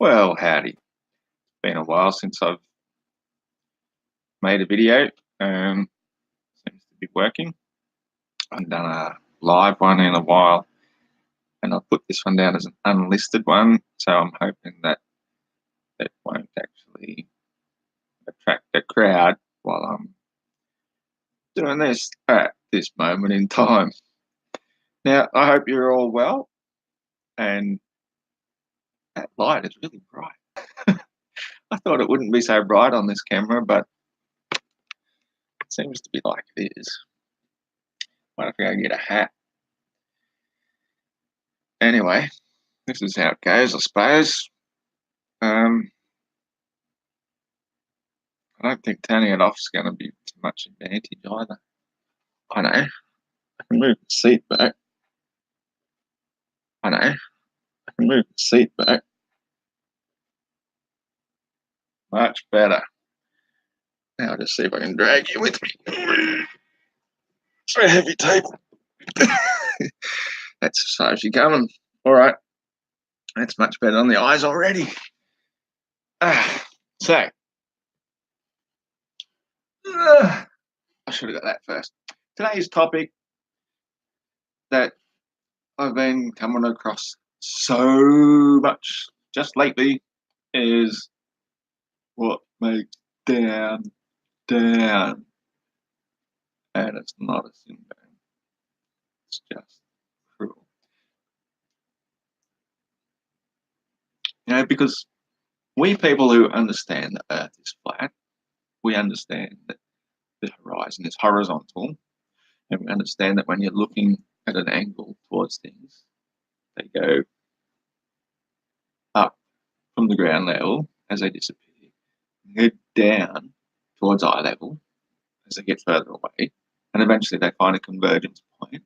Well, howdy. Been a while since I've made a video. Seems to be working. I haven't done a live one in a while, and I'll put this one down as an unlisted one, so I'm hoping that it won't actually attract a crowd while I'm doing this at this moment in time. Now, I hope you're all well, and that light is really bright. I thought it wouldn't be so bright on this camera, but it seems to be like it is. What if I go get a hat? Anyway, this is how it goes, I suppose. I don't think turning it off is going to be too much advantage either. I know. I can move the seat back. I know. I can move the seat back. Much better. Now I'll just see if I can drag you with me. It's a heavy table. That's as far as you're coming. All right. That's much better on the eyes already. So, I should have got that first. Today's topic that I've been coming across so much just lately is what makes down. And it's not a syndrome. It's just cruel. Because we people who understand the Earth is flat, we understand that the horizon is horizontal, and we understand that when you're looking at an angle towards things, they go up from the ground level as they disappear, and go down towards eye level as they get further away, and eventually they find a convergence point.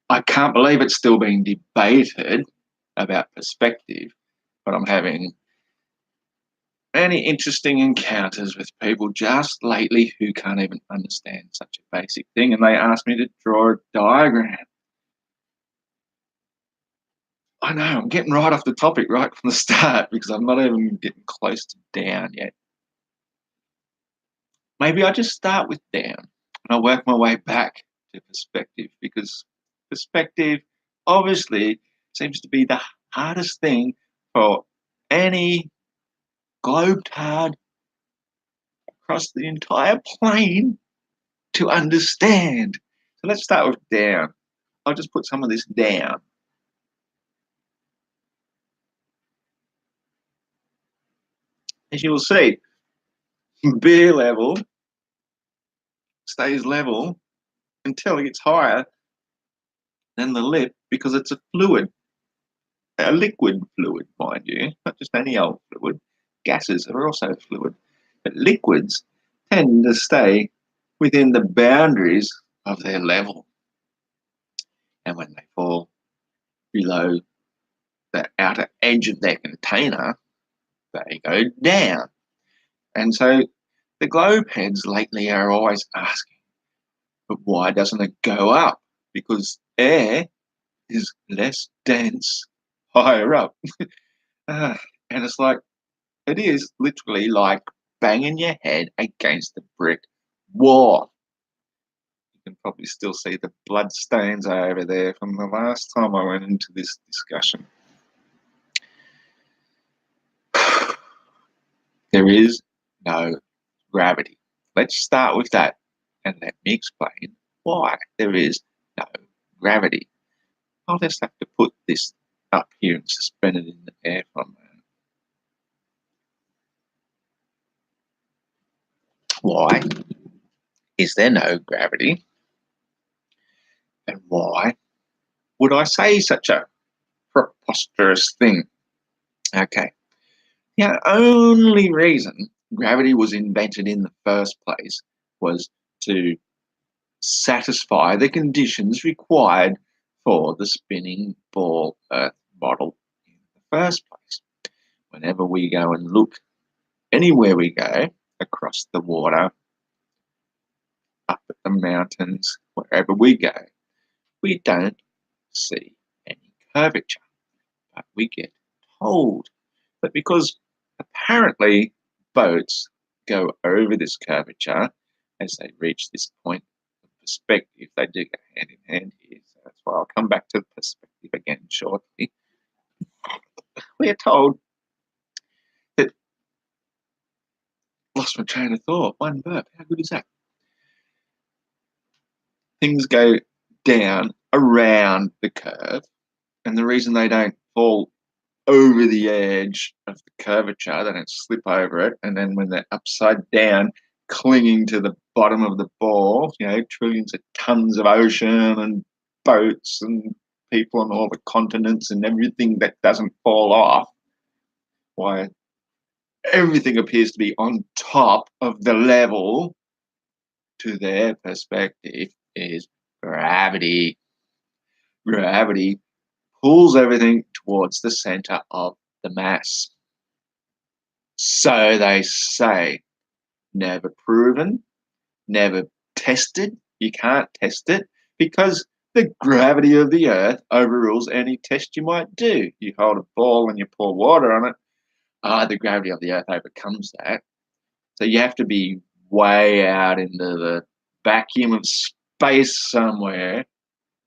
I can't believe it's still being debated about perspective, but I'm having many interesting encounters with people just lately who can't even understand such a basic thing, and they ask me to draw a diagram. I know, I'm getting right off the topic right from the start because I'm not even getting close to down yet. Maybe I just start with down and I'll work my way back to perspective, because perspective obviously seems to be the hardest thing for any globetard across the entire plane to understand. So let's start with down. I'll just put some of this down. As you'll see, beer level stays level until it gets higher than the lip, because it's a fluid, a liquid fluid, mind you, not just any old fluid. Gases are also fluid, but liquids tend to stay within the boundaries of their level. And when they fall below the outer edge of their container, they go down. And so the globe heads lately are always asking, but why doesn't it go up? Because air is less dense higher up. And it's like, it is literally like banging your head against a brick wall. You can probably still see the blood stains over there from the last time I went into this discussion. There is no gravity. Let's start with that and let me explain why there is no gravity. I'll just have to put this up here and suspend it in the air for a moment. Why is there no gravity? And why would I say such a preposterous thing? Okay. The only reason gravity was invented in the first place was to satisfy the conditions required for the spinning ball Earth model in the first place. Whenever we go and look, anywhere we go, across the water, up at the mountains, wherever we go, we don't see any curvature, but we get told that because apparently boats go over this curvature as they reach this point of perspective. They do go hand in hand here, so that's why I'll come back to the perspective again shortly. We are told that, lost my train of thought, one burp, how good is that? Things go down around the curve, and the reason they don't fall over the edge of the curvature, they don't slip over it, and then when they're upside down, clinging to the bottom of the ball, trillions of tons of ocean and boats and people on all the continents and everything that doesn't fall off, why everything appears to be on top of the level to their perspective is gravity. Gravity pulls everything towards the center of the mass. So they say, never proven, never tested. You can't test it because the gravity of the earth overrules any test you might do. You hold a ball and you pour water on it. The gravity of the earth overcomes that. So you have to be way out into the vacuum of space somewhere,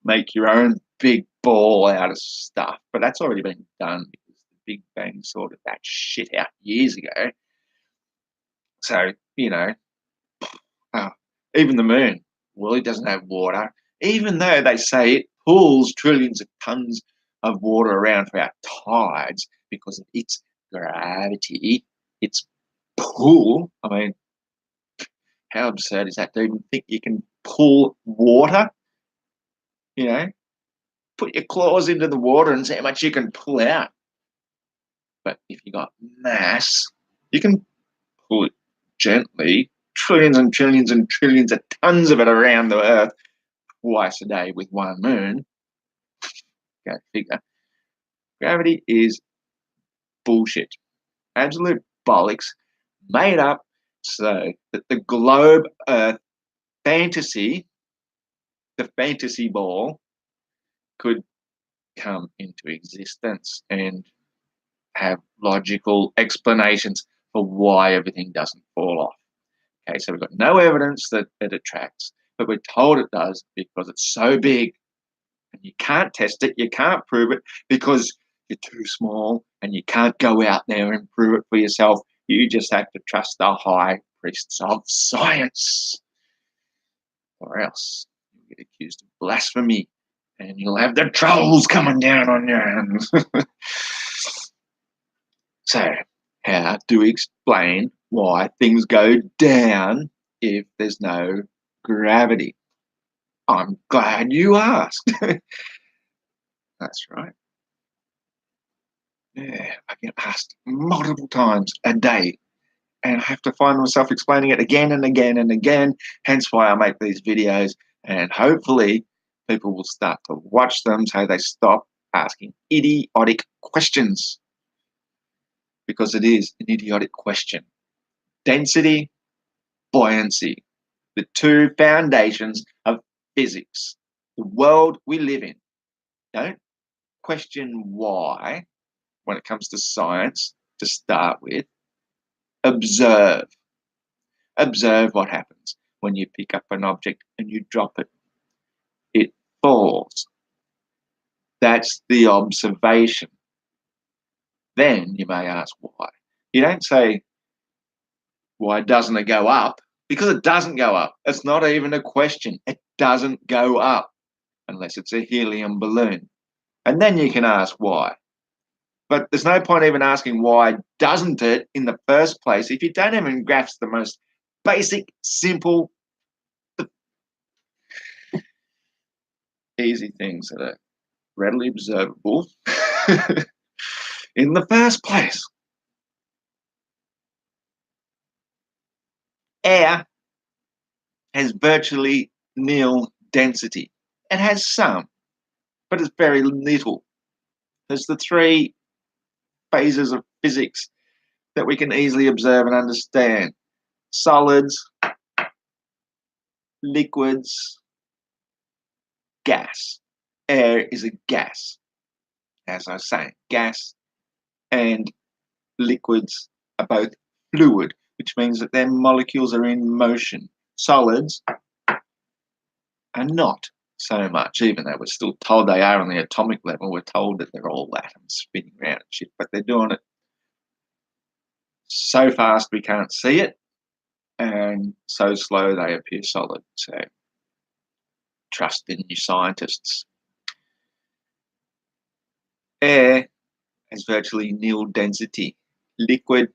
make your own big ball out of stuff. But that's already been done because the Big Bang sorted that shit out years ago. So, even the moon, well, it doesn't have water, even though they say it pulls trillions of tons of water around for our tides because of its gravity, its pull. I mean, how absurd is that to even think you can pull water? Put your claws into the water and see how much you can pull out. But if you got mass, you can pull it gently, trillions and trillions and trillions of tons of it around the earth twice a day with one moon. Go figure. Gravity is bullshit. Absolute bollocks, made up so that the globe earth fantasy, the fantasy ball, could come into existence and have logical explanations for why everything doesn't fall off. Okay, so we've got no evidence that it attracts, but we're told it does because it's so big and you can't test it, you can't prove it because you're too small and you can't go out there and prove it for yourself. You just have to trust the high priests of science, or else you'll get accused of blasphemy and you'll have the trolls coming down on you. So, how do we explain why things go down if there's no gravity? I'm glad you asked. That's right. Yeah, I get asked multiple times a day, and I have to find myself explaining it again and again and again, hence why I make these videos, and hopefully people will start to watch them so they stop asking idiotic questions, because it is an idiotic question. Density, buoyancy, the two foundations of physics, the world we live in. Don't question why when it comes to science to start with. Observe. Observe what happens when you pick up an object and you drop it. It falls. That's the observation. Then you may ask why. You don't say, why doesn't it go up? Because it doesn't go up. It's not even a question. It doesn't go up unless it's a helium balloon. And then you can ask why. But there's no point even asking why doesn't it in the first place if you don't even grasp the most basic, simple, easy things that are readily observable in the first place. Air has virtually nil density. It has some, but it's very little. There's the three phases of physics that we can easily observe and understand: solids, liquids, gas. Air is a gas. As I was saying, gas and liquids are both fluid, which means that their molecules are in motion. Solids are not so much, even though we're still told they are on the atomic level. We're told that they're all atoms spinning around and shit, but they're doing it so fast we can't see it, and so slow they appear solid. So trust in your scientists. Air has virtually nil density. Liquid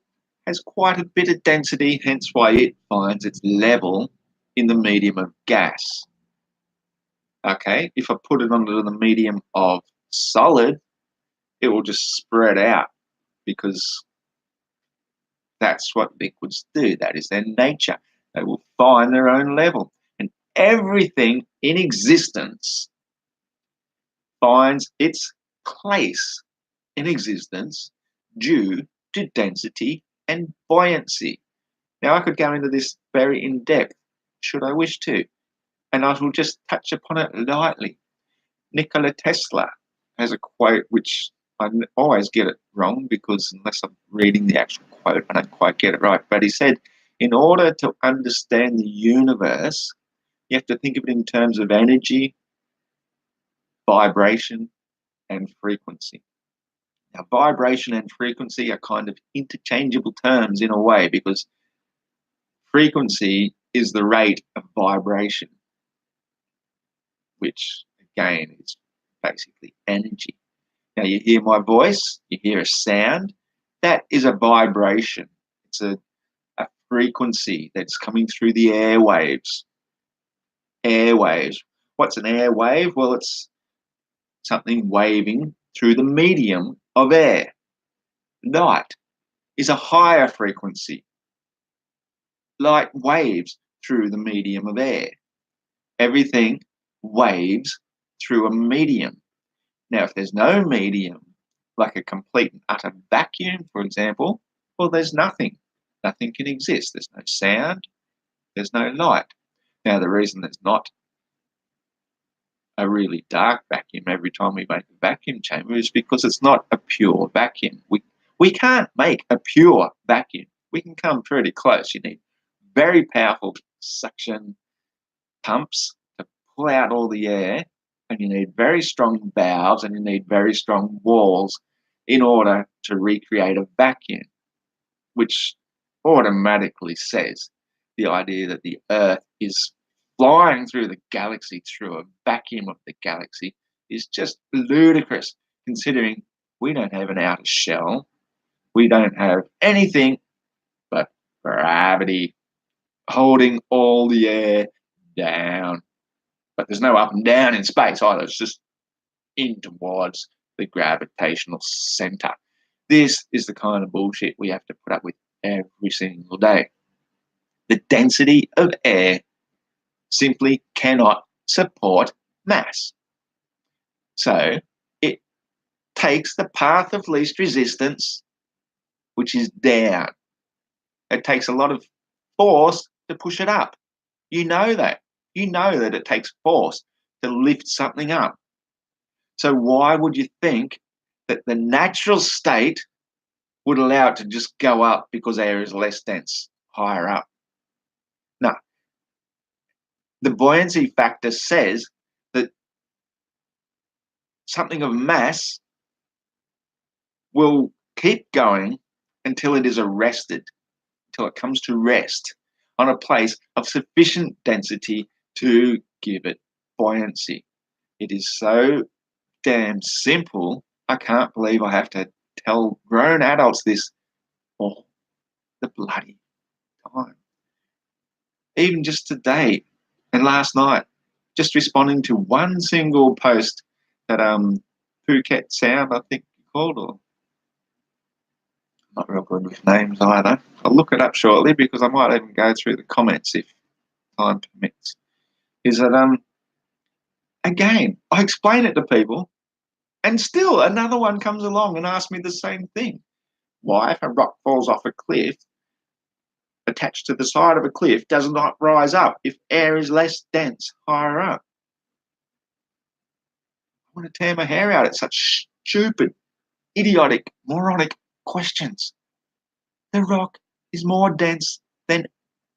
has quite a bit of density, hence why it finds its level in the medium of gas. Okay, if I put it onto the medium of solid, it will just spread out because that's what liquids do. That is their nature. They will find their own level. And everything in existence finds its place in existence due to density and buoyancy. Now, I could go into this very in depth, should I wish to, and I will just touch upon it lightly. Nikola Tesla has a quote which I always get it wrong because unless I'm reading the actual quote, I don't quite get it right. But he said, in order to understand the universe, you have to think of it in terms of energy, vibration, and frequency. Now, vibration and frequency are kind of interchangeable terms in a way because frequency is the rate of vibration, which again is basically energy. Now, you hear my voice, you hear a sound, that is a vibration. It's a frequency that's coming through the airwaves. Airwaves. What's an airwave? Well, it's something waving through the medium of air. Light is a higher frequency. Light waves through the medium of air. Everything waves through a medium. Now, if there's no medium, like a complete and utter vacuum, for example, well, there's nothing. Nothing can exist. There's no sound. There's no light. Now, the reason there's not a really dark vacuum every time we make a vacuum chamber is because it's not a pure vacuum. We can't make a pure vacuum. We can come pretty close. You need very powerful suction pumps to pull out all the air, and you need very strong valves and you need very strong walls in order to recreate a vacuum, which automatically says the idea that the Earth is flying through the galaxy through a vacuum of the galaxy is just ludicrous, considering we don't have an outer shell. We don't have anything but gravity holding all the air down. But there's no up and down in space either. It's just in towards the gravitational center. This is the kind of bullshit we have to put up with every single day. The density of air simply cannot support mass. So it takes the path of least resistance, which is down. It takes a lot of force to push it up. You know that. You know that it takes force to lift something up. So why would you think that the natural state would allow it to just go up because air is less dense higher up? No. The buoyancy factor says that something of mass will keep going until it is arrested, until it comes to rest on a place of sufficient density to give it buoyancy. It is so damn simple. I can't believe I have to tell grown adults this all the bloody time. Even just today and last night, just responding to one single post that Phuket Sound, I think you called, or not real good with names either. I'll look it up shortly because I might even go through the comments if time permits. Is that again, I explain it to people and still another one comes along and asks me the same thing. Why, if a rock falls off a cliff, attached to the side of a cliff, does not rise up if air is less dense higher up? I want to tear my hair out. It's such stupid, idiotic, moronic questions. The rock is more dense than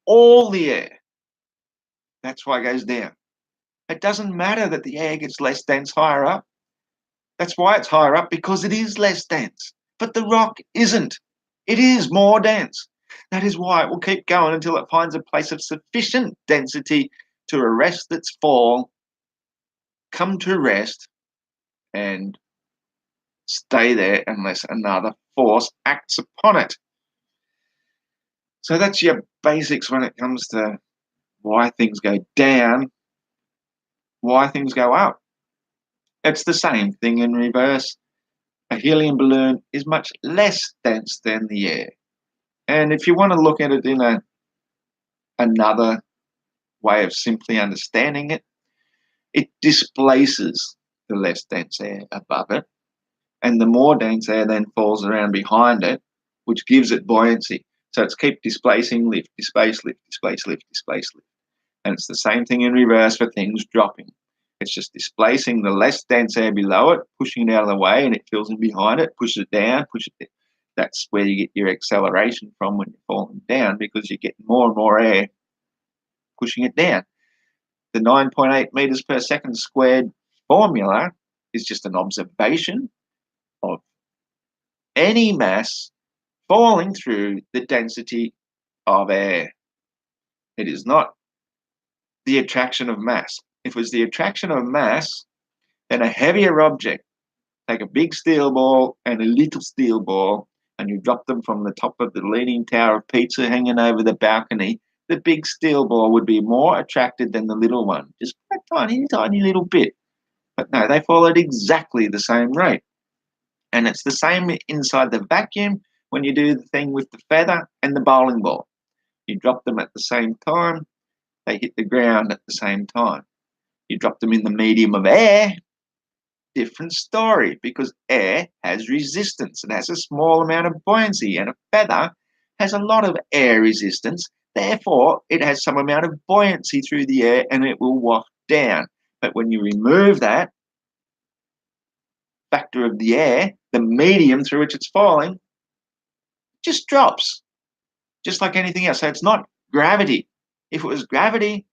all the air. That's why it goes down. It doesn't matter that the air gets less dense higher up. That's why it's higher up, because it is less dense. But the rock isn't. It is more dense. That is why it will keep going until it finds a place of sufficient density to arrest its fall, come to rest, and stay there unless another force acts upon it. So that's your basics when it comes to why things go down, why things go up. It's the same thing in reverse. A helium balloon is much less dense than the air. And if you want to look at it in another way of simply understanding it, it displaces the less dense air above it, and the more dense air then falls around behind it, which gives it buoyancy. So it's keep displacing, lift, displace, lift, displace, lift, displace, lift. And it's the same thing in reverse for things dropping. It's just displacing the less dense air below it, pushing it out of the way, and it fills in behind it, pushes it down, pushes it. That's where you get your acceleration from when you're falling down, because you get more and more air pushing it down. The 9.8 meters per second squared formula is just an observation of any mass falling through the density of air. It is not the attraction of mass. If it was the attraction of mass, then a heavier object, take a big steel ball and a little steel ball, and you drop them from the top of the Leaning Tower of Pizza hanging over the balcony, the big steel ball would be more attracted than the little one, just a tiny, tiny little bit. But no, they fall at exactly the same rate. And it's the same inside the vacuum when you do the thing with the feather and the bowling ball. You drop them at the same time, they hit the ground at the same time. You drop them in the medium of air, different story, because air has resistance. It has a small amount of buoyancy, and a feather has a lot of air resistance. Therefore, it has some amount of buoyancy through the air and it will waft down. But when you remove that factor of the air, the medium through which it's falling, it just drops, just like anything else. So it's not gravity. If it was gravity,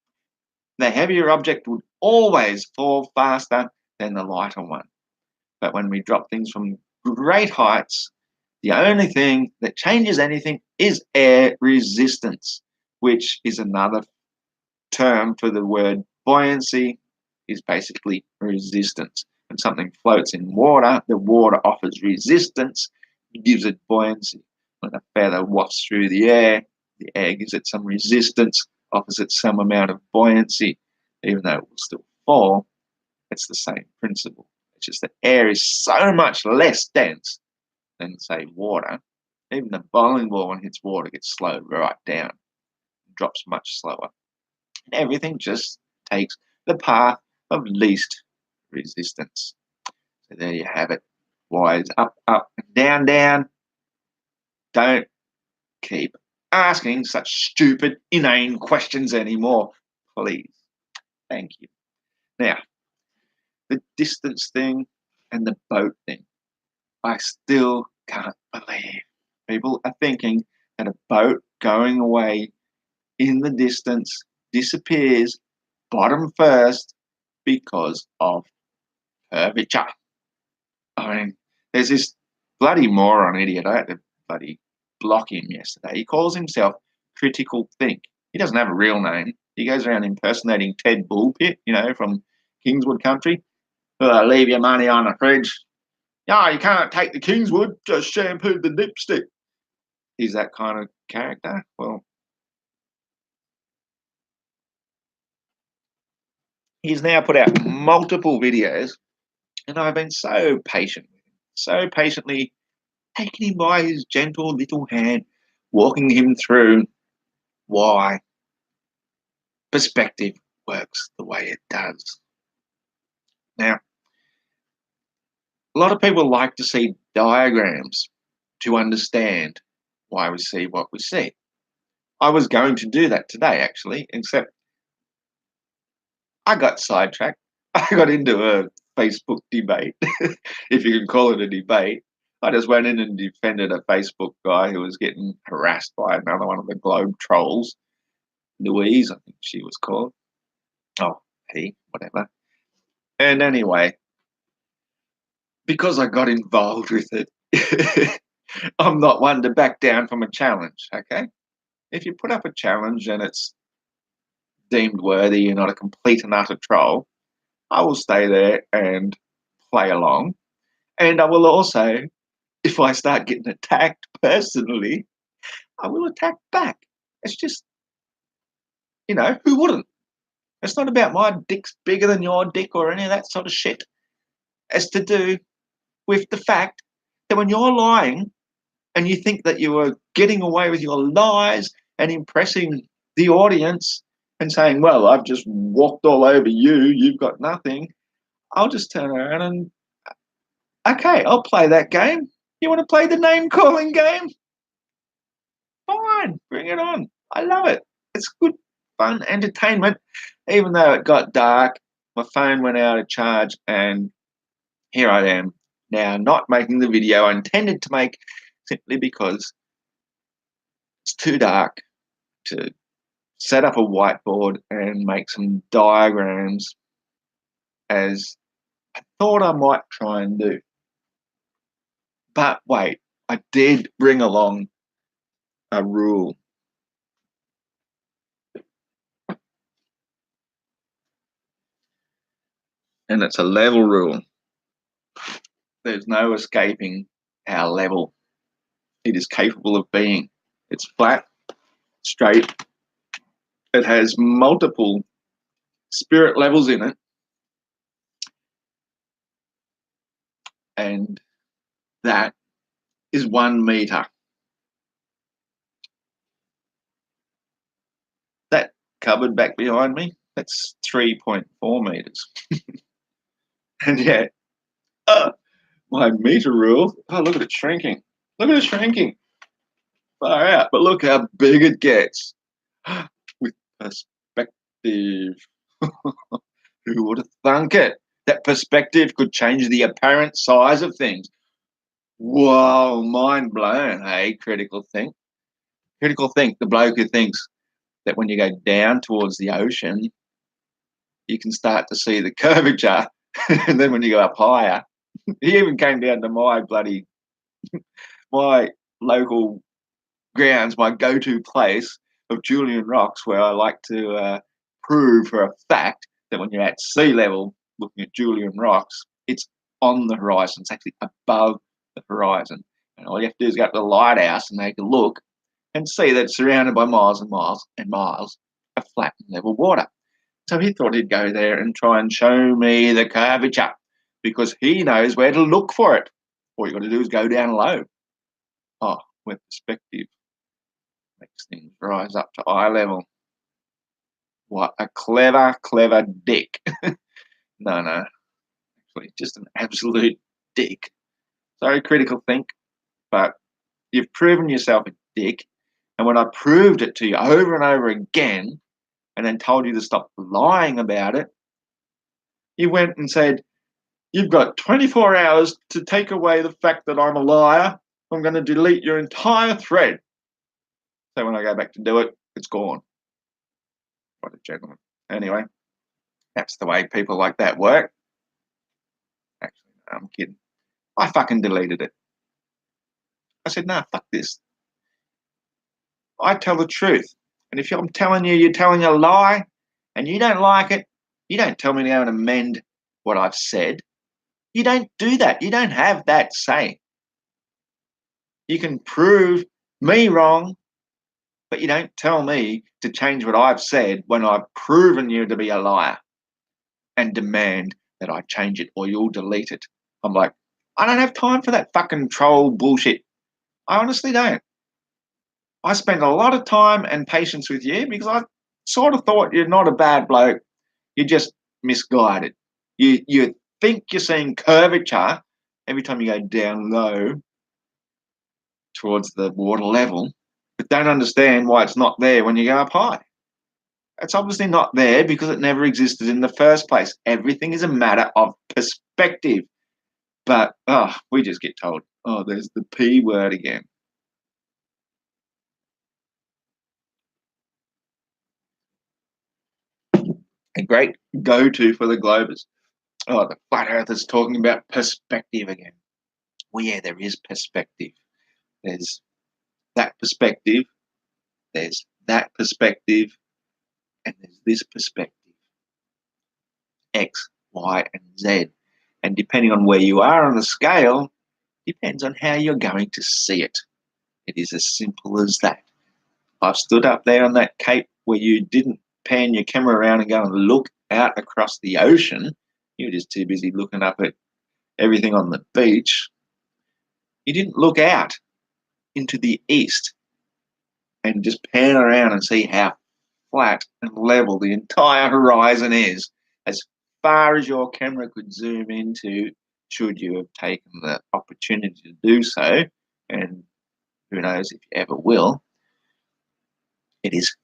the heavier object would always fall faster than the lighter one. But when we drop things from great heights, the only thing that changes anything is air resistance, which is another term for the word buoyancy, is basically resistance. When something floats in water, the water offers resistance, gives it buoyancy. When a feather wafts through the air gives it some resistance, offers it some amount of buoyancy. Even though it will still fall, it's the same principle. It's just that air is so much less dense than, say, water. Even the bowling ball, when it hits water, gets slowed right down, drops much slower. And everything just takes the path of least resistance. So there you have it. Why is up, up, down, down. Don't keep asking such stupid, inane questions anymore, please. Thank you. Now, the distance thing and the boat thing. I still can't believe people are thinking that a boat going away in the distance disappears bottom first because of curvature. I mean, there's this bloody moron idiot. I had to bloody block him yesterday. He calls himself Critical Think. He doesn't have a real name. He goes around impersonating Ted Bullpit, from Kingswood Country. Leave your money on the fridge. Yeah, you can't take the Kingswood, just shampoo the dipstick. He's that kind of character. Well, he's now put out multiple videos, and I've been so patient with him, so patiently taking him by his gentle little hand, walking him through why perspective works the way it does. Now, a lot of people like to see diagrams to understand why we see what we see. I was going to do that today, actually, except I got sidetracked. I got into a Facebook debate, if you can call it a debate. I just went in and defended a Facebook guy who was getting harassed by another one of the Globe trolls, Louise, I think she was called. Oh, he, whatever. And anyway, because I got involved with it, I'm not one to back down from a challenge, okay? If you put up a challenge and it's deemed worthy, you're not a complete and utter troll, I will stay there and play along. And I will also, if I start getting attacked personally, I will attack back. It's just, who wouldn't? It's not about my dick's bigger than your dick or any of that sort of shit. It's to do with the fact that when you're lying and you think that you are getting away with your lies and impressing the audience and saying, well, I've just walked all over you, you've got nothing, I'll just turn around and, okay, I'll play that game. You want to play the name calling game? Fine, bring it on. I love it. It's good, fun entertainment. Even though it got dark, my phone went out of charge, and here I am now not making the video I intended to make simply because it's too dark to set up a whiteboard and make some diagrams as I thought I might try and do. But wait, I did bring along a rule. And it's a level rule. There's no escaping our level it is capable of being. It's flat, straight. It has multiple spirit levels in it. And that is 1 meter. That cupboard back behind me, that's 3.4 meters. And yeah, my meter rule, oh, look at it shrinking. Look at it shrinking. Far out. But look how big it gets with perspective. Who would have thunk it? That perspective could change the apparent size of things. Whoa, mind blown, hey, critical think. Critical think, the bloke who thinks that when you go down towards the ocean, you can start to see the curvature. And then when you go up higher, he even came down to my local grounds, my go-to place of Julian Rocks, where I like to prove for a fact that when you're at sea level looking at Julian Rocks, it's on the horizon. It's actually above the horizon. And all you have to do is go to the lighthouse and take a look and see that it's surrounded by miles and miles and miles of flat and level water. So he thought he'd go there and try and show me the curvature because he knows where to look for it. All you got to do is go down low. Oh, with perspective makes things rise up to eye level. What a clever, clever dick. No, actually, just an absolute dick. Sorry, critical think, but you've proven yourself a dick. And when I proved it to you over and over again, and then told you to stop lying about it, you went and said, you've got 24 hours to take away the fact that I'm a liar. I'm going to delete your entire thread. So when I go back to do it, it's gone. What a gentleman. Anyway, that's the way people like that work. Actually, no, I'm kidding. I fucking deleted it. I said, nah, fuck this. I tell the truth. And if I'm telling you, you're telling a lie, and you don't like it, you don't tell me to go and amend what I've said. You don't do that. You don't have that say. You can prove me wrong, but you don't tell me to change what I've said when I've proven you to be a liar and demand that I change it or you'll delete it. I'm like, I don't have time for that fucking troll bullshit. I honestly don't. I spend a lot of time and patience with you because I sort of thought you're not a bad bloke. You're just misguided. You think you're seeing curvature every time you go down low towards the water level, but don't understand why it's not there when you go up high. It's obviously not there because it never existed in the first place. Everything is a matter of perspective. But we just get told, oh, there's the P word again. A great go-to for the Globers. Oh, the flat earthers talking about perspective again. Well, yeah, there is perspective. There's that perspective, there's that perspective, and there's this perspective. X, Y, and Z. And depending on where you are on the scale, depends on how you're going to see it. It is as simple as that. I've stood up there on that cape where you didn't pan your camera around and go and look out across the ocean. You were just too busy looking up at everything on the beach. You didn't look out into the east and just pan around and see how flat and level the entire horizon is, as far as your camera could zoom into, should you have taken the opportunity to do so, and who knows if you ever will. It is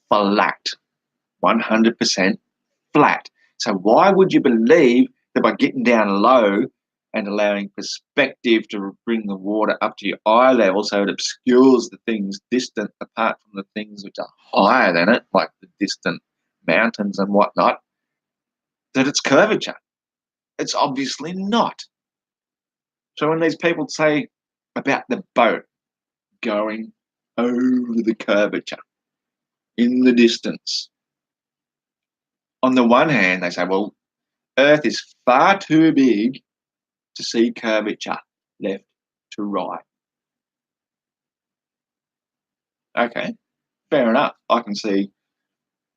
flat, 100% flat. So why would you believe that by getting down low and allowing perspective to bring the water up to your eye level so it obscures the things distant apart from the things which are higher than it, like the distant mountains and whatnot, that it's curvature? It's obviously not. So when these people say about the boat going over the curvature in the distance, on the one hand, they say, well, Earth is far too big to see curvature left to right. Okay, fair enough. I can see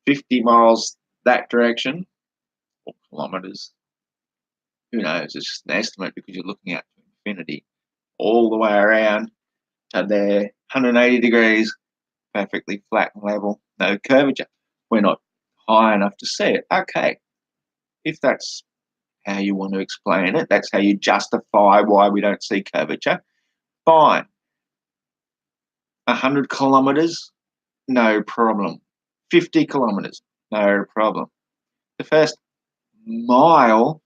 50 miles that direction, or kilometres. Who knows? It's just an estimate because you're looking out to infinity, all the way around to there, 180 degrees, perfectly flat and level, no curvature. We're not high enough to see it. Okay, if that's how you want to explain it, that's how you justify why we don't see curvature, fine. 100 kilometres, no problem. 50 kilometres, no problem. The first mile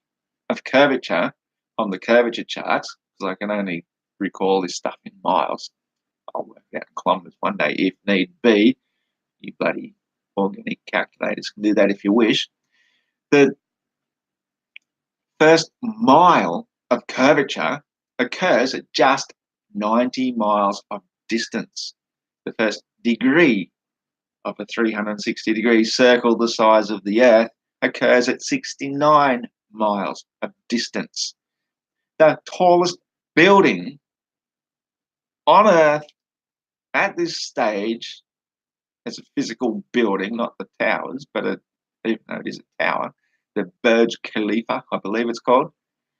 of curvature on the curvature charts, because I can only recall this stuff in miles, I'll work out in kilometres one day if need be. You bloody organic calculators can do that if you wish. The first mile of curvature occurs at just 90 miles of distance. The first degree of a 360-degree circle the size of the Earth occurs at 69 miles of distance. The tallest building on Earth at this stage, as a physical building, not the towers, but even though it is a tower, the Burj Khalifa, I believe it's called,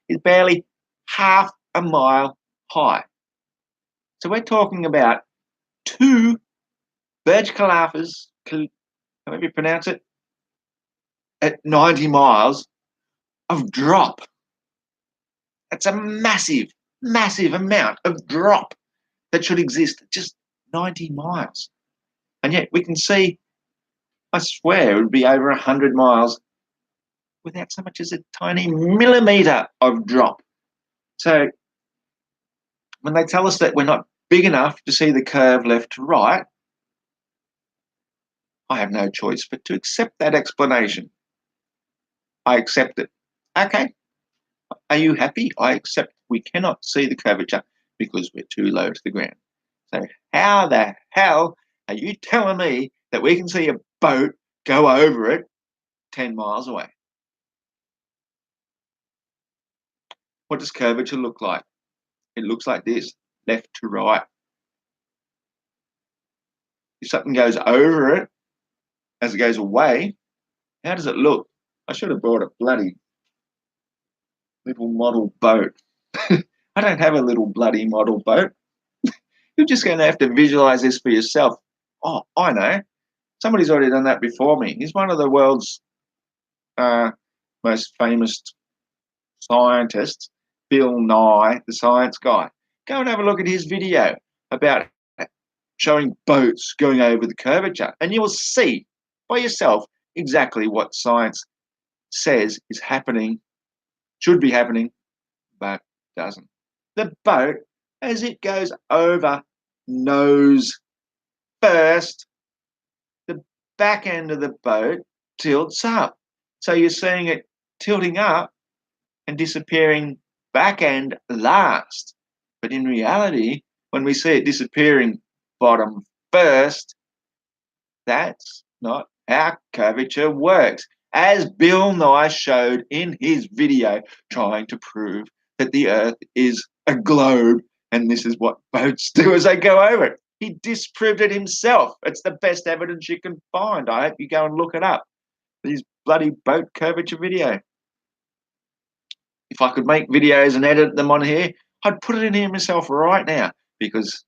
is barely half a mile high. So we're talking about two Burj Khalifas, however you pronounce it, at 90 miles of drop. That's a massive, massive amount of drop that should exist at just 90 miles. And yet we can see, I swear, it would be over 100 miles without so much as a tiny millimetre of drop. So when they tell us that we're not big enough to see the curve left to right, I have no choice but to accept that explanation. I accept it. Okay. Are you happy? I accept we cannot see the curvature because we're too low to the ground. So how the hell are you telling me that we can see a boat go over it 10 miles away? What does curvature look like? It looks like this, left to right. If something goes over it as it goes away, how does it look? I should have brought a bloody little model boat. I don't have a little bloody model boat. You're just going to have to visualize this for yourself. Oh, I know. Somebody's already done that before me. He's one of the world's most famous scientists, Bill Nye, the science guy. Go and have a look at his video about showing boats going over the curvature, and you will see by yourself exactly what science says is happening, should be happening, but Doesn't. The boat, as it goes over nose first, the back end of the boat tilts up. So you're seeing it tilting up and disappearing back end last. But in reality, when we see it disappearing bottom first, that's not how curvature works. As Bill Nye showed in his video trying to prove that the Earth is a globe and this is what boats do as they go over it. He disproved it himself. It's the best evidence you can find. I hope you go and look it up. His bloody boat curvature video. If I could make videos and edit them on here, I'd put it in here myself right now, because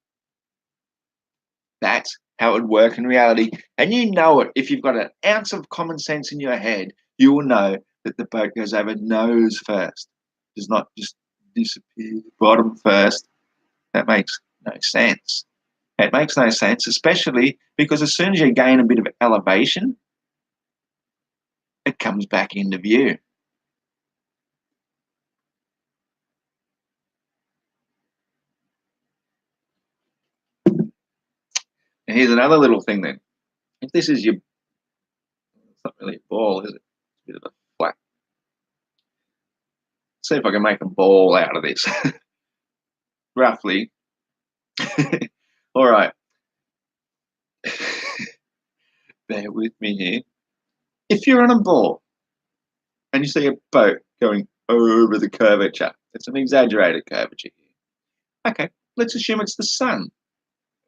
that's how it would work in reality. And you know it. If you've got an ounce of common sense in your head, you will know that the boat goes over nose first. It does not just disappear bottom first. That makes no sense. It makes no sense, especially because as soon as you gain a bit of elevation, it comes back into view. And here's another little thing then. If this is your, it's not really a ball, is it? It's a bit of a flat. See if I can make a ball out of this. Roughly. All right. Bear with me here. If you're on a ball and you see a boat going over the curvature, it's an exaggerated curvature here. Okay, let's assume it's the sun.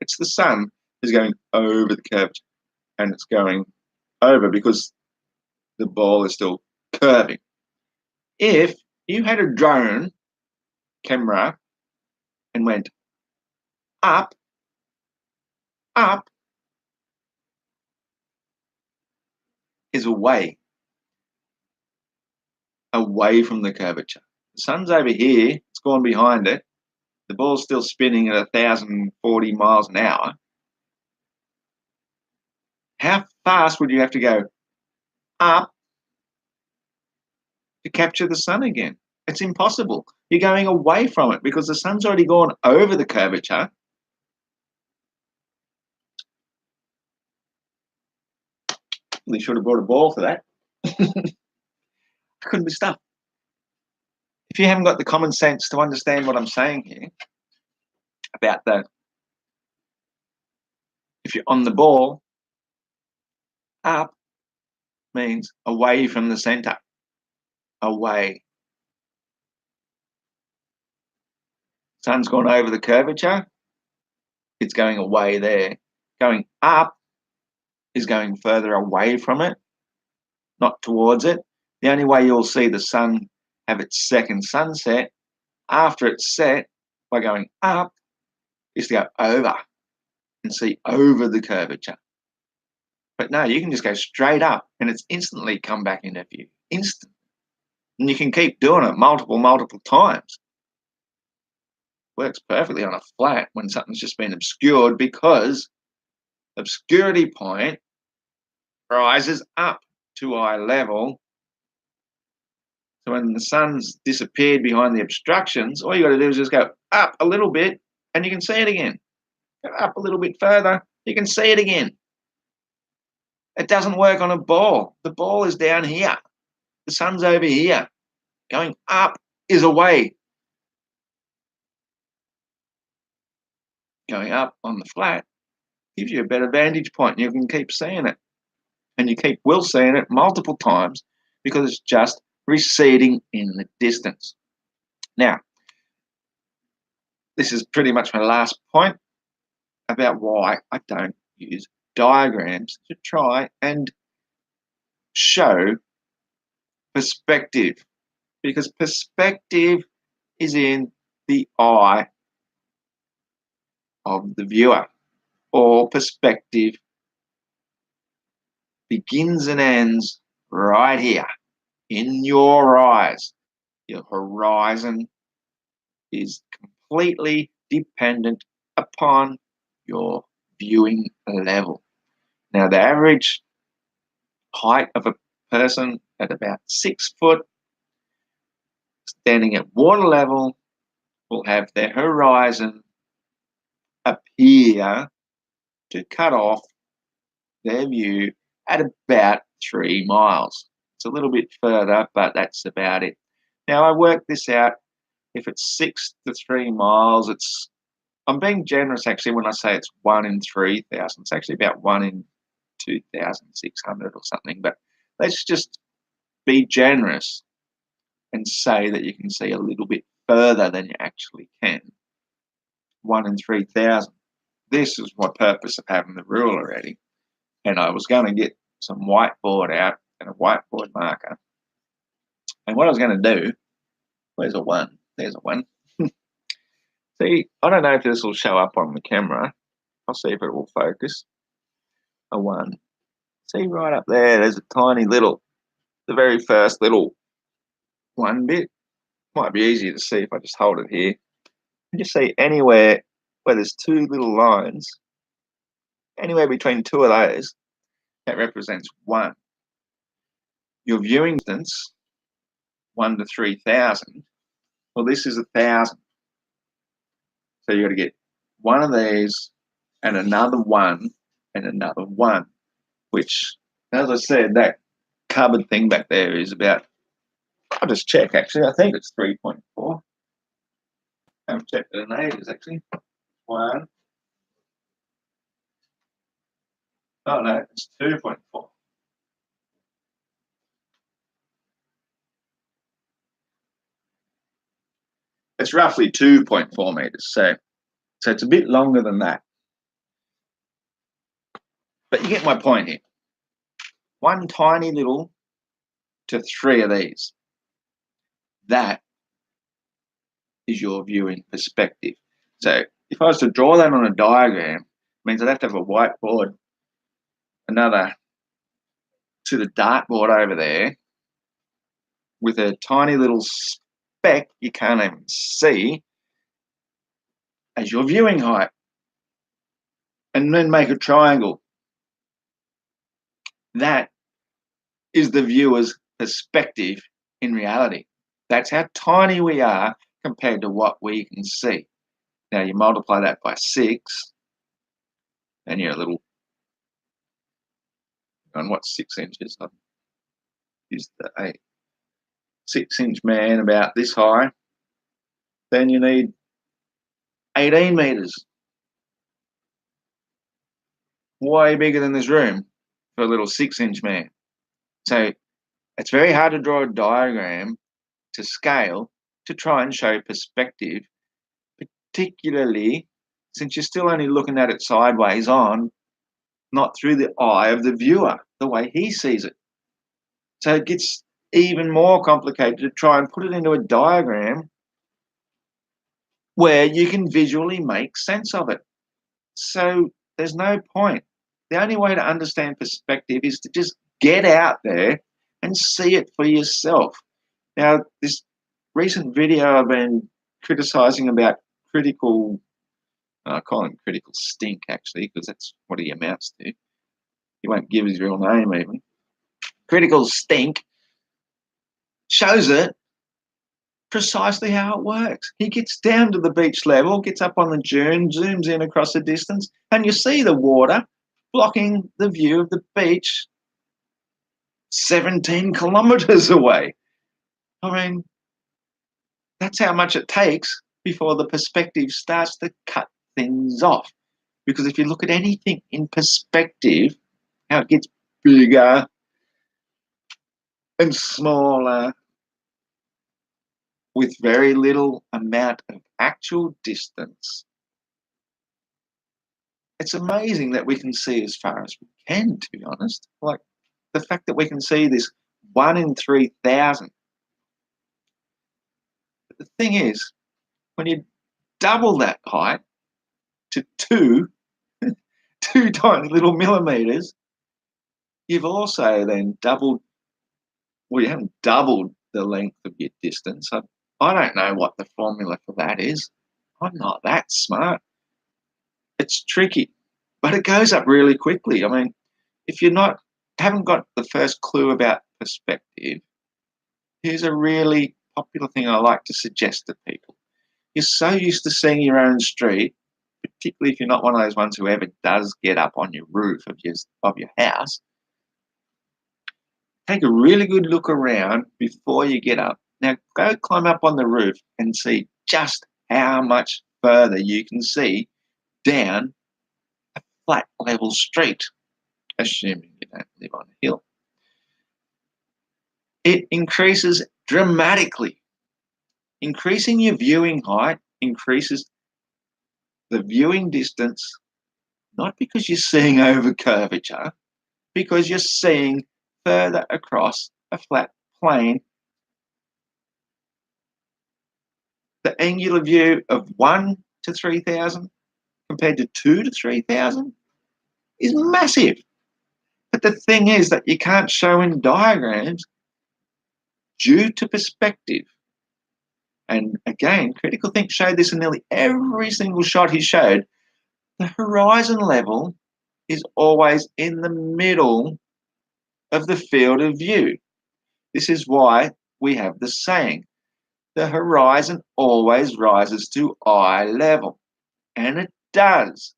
It's the sun is going over the curvature, and it's going over because the ball is still curving. If you had a drone camera and went up, up is away from the curvature. The sun's over here, it's gone behind it. The ball's still spinning at 1,040 miles an hour. How fast would you have to go up to capture the sun again? It's impossible. You're going away from it because the sun's already gone over the curvature. Really should have brought a ball for that. I couldn't be stopped. If you haven't got the common sense to understand what I'm saying here about if you're on the ball, up means away from the center, away. Sun's gone over the curvature, it's going away there. Going up is going further away from it, not towards it. The only way you'll see the sun have its second sunset after it's set by going up is to go over and see over the curvature. But no, you can just go straight up and it's instantly come back into view. Instant. And you can keep doing it multiple times. Works perfectly on a flat when something's just been obscured, because obscurity point rises up to eye level. So when the sun's disappeared behind the obstructions, all you got to do is just go up a little bit and you can see it again. Go up a little bit further, you can see it again. It doesn't work on a ball. The ball is down here. The sun's over here. Going up is away. Going up on the flat gives you a better vantage point. You can keep seeing it. And you will seeing it multiple times because it's just receding in the distance. Now, this is pretty much my last point about why I don't use diagrams to try and show perspective, because perspective is in the eye of the viewer, or perspective begins and ends right here in your eyes. Your horizon is completely dependent upon your viewing level. Now, the average height of a person at about 6 foot, standing at water level, will have their horizon appear to cut off their view at about 3 miles. It's a little bit further, but that's about it. Now, I worked this out. If it's 6 to 3 miles, I'm being generous actually when I say it's 1 in 3,000. It's actually about 1 in 2,600 or something. But let's just be generous and say that you can see a little bit further than you actually can. 1 in 3,000. This is my purpose of having the rule already. And I was going to get some whiteboard out and a whiteboard marker. And what I was going to do, where's a 1? There's a 1. See, I don't know if this will show up on the camera. I'll see if it will focus. A 1. See right up there, there's a tiny little, the very first little 1 bit. Might be easier to see if I just hold it here. You just see anywhere where there's 2 little lines, anywhere between 2 of those, that represents 1. Your viewing distance, 1 to 3,000, well, this is 1,000. So you've got to get 1 of these and another 1 and another 1, which, as I said, that cupboard thing back there is about, I'll just check actually, I think it's 3.4. I haven't checked it in ages actually. 1. Oh no, it's 2.4. It's roughly 2.4 meters, so it's a bit longer than that. But you get my point here. 1 tiny little to 3 of these. That is your viewing perspective. So if I was to draw that on a diagram, it means I'd have to have a whiteboard, another to the dartboard over there, with a tiny little speck you can't even see as your viewing height, and then make a triangle. That is the viewer's perspective in reality. That's how tiny we are compared to what we can see. Now you multiply that by 6, and you're a little, on what's 6 inches? I've used the 6-inch man about this high. Then you need 18 meters. Way bigger than this room for a little 6-inch man. So it's very hard to draw a diagram to scale to try and show perspective, particularly since you're still only looking at it sideways on, not through the eye of the viewer, the way he sees it. So it gets even more complicated to try and put it into a diagram where you can visually make sense of it. So there's no point. The only way to understand perspective is to just get out there and see it for yourself. Now, this recent video I've been criticizing about critical, I call him critical stink actually, because that's what he amounts to. He won't give his real name even. Critical stink shows it precisely how it works. He gets down to the beach level, gets up on the dune, zooms in across the distance, and you see the water blocking the view of the beach 17 kilometers away. I mean, that's how much it takes before the perspective starts to cut things off. Because if you look at anything in perspective, how it gets bigger and smaller with very little amount of actual distance. It's amazing that we can see as far as we can, to be honest. Like the fact that we can see this 1 in 3,000. But the thing is, when you double that height to 2 tiny little millimeters, you've also then doubled, well, you haven't doubled the length of your distance. I don't know what the formula for that is. I'm not that smart. It's tricky, but it goes up really quickly. I mean, if you're not, haven't got the first clue about perspective, here's a really popular thing I like to suggest to people. you're so used to seeing your own street, particularly if you're not one of those ones who ever does get up on your roof of your house. Take a really good look around before you get up. Now go climb up on the roof and see just how much further you can see down a flat level street, assuming you don't live on a hill. It increases dramatically. Increasing your viewing height increases the viewing distance, not because you're seeing over curvature, because you're seeing further across a flat plane. The angular view of 1 to 3,000 compared to 2 to 3,000 is massive. But the thing is that you can't show in diagrams due to perspective. And again, Critical Think showed this in nearly every single shot he showed. The horizon level is always in the middle of the field of view. This is why we have the saying, the horizon always rises to eye level. And it does.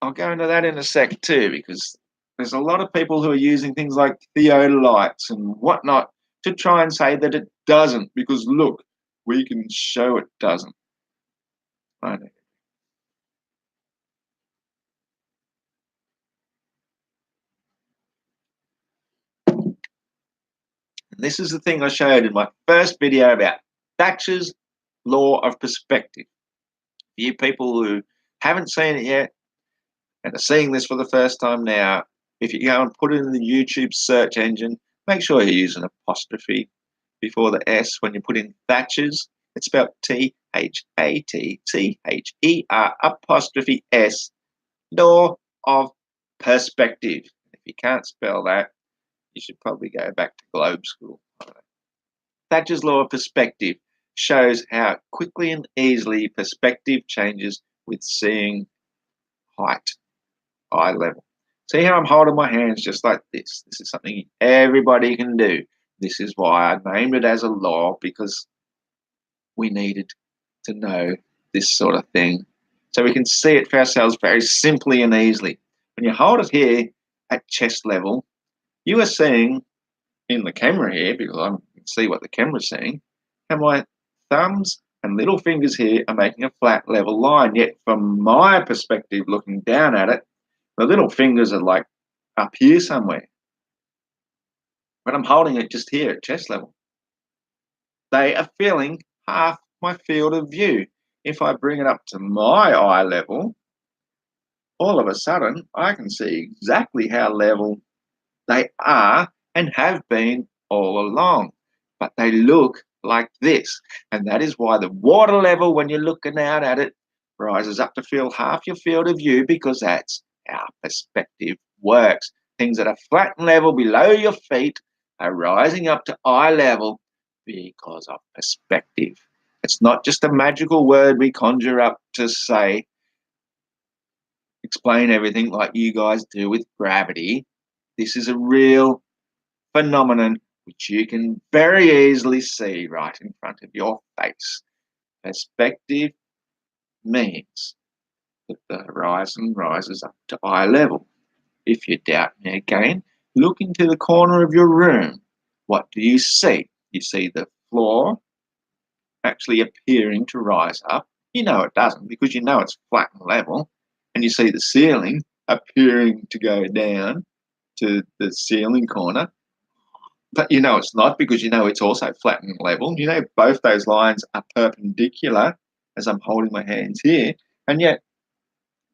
I'll go into that in a sec too, because there's a lot of people who are using things like theodolites and whatnot to try and say that it doesn't, because look, we can show it doesn't. I know. And this is the thing I showed in my first video about Thatcher's law of perspective. For you people who haven't seen it yet and are seeing this for the first time now, if you go and put it in the YouTube search engine, make sure you use an apostrophe before the S when you put in Thatcher's. It's spelled T-H-A-T-C-H-E-R apostrophe S, law of perspective. If you can't spell that, you should probably go back to globe school. Thatcher's law of perspective shows how quickly and easily perspective changes with seeing height, eye level. See how I'm holding my hands just like this? This is something everybody can do. This is why I named it as a law, because we needed to know this sort of thing so we can see it for ourselves very simply and easily. When you hold it here at chest level, you are seeing in the camera here, because I can see what the camera's seeing, and my thumbs and little fingers here are making a flat level line. Yet from my perspective, looking down at it, the little fingers are like up here somewhere. But I'm holding it just here at chest level. They are filling half my field of view. If I bring it up to my eye level, all of a sudden I can see exactly how level they are and have been all along. But they look like this. And that is why the water level, when you're looking out at it, rises up to fill half your field of view, because that's how perspective works. Things that are flat and level below your feet are rising up to eye level because of perspective. It's not just a magical word we conjure up to say, explain everything like you guys do with gravity. This is a real phenomenon which you can very easily see right in front of your face. Perspective means that the horizon rises up to eye level. If you doubt me again, look into the corner of your room. What do you see? You see the floor actually appearing to rise up. You know it doesn't, because you know it's flat and level. And you see the ceiling appearing to go down to the ceiling corner. But you know it's not, because you know it's also flat and level. You know both those lines are perpendicular, as I'm holding my hands here, and yet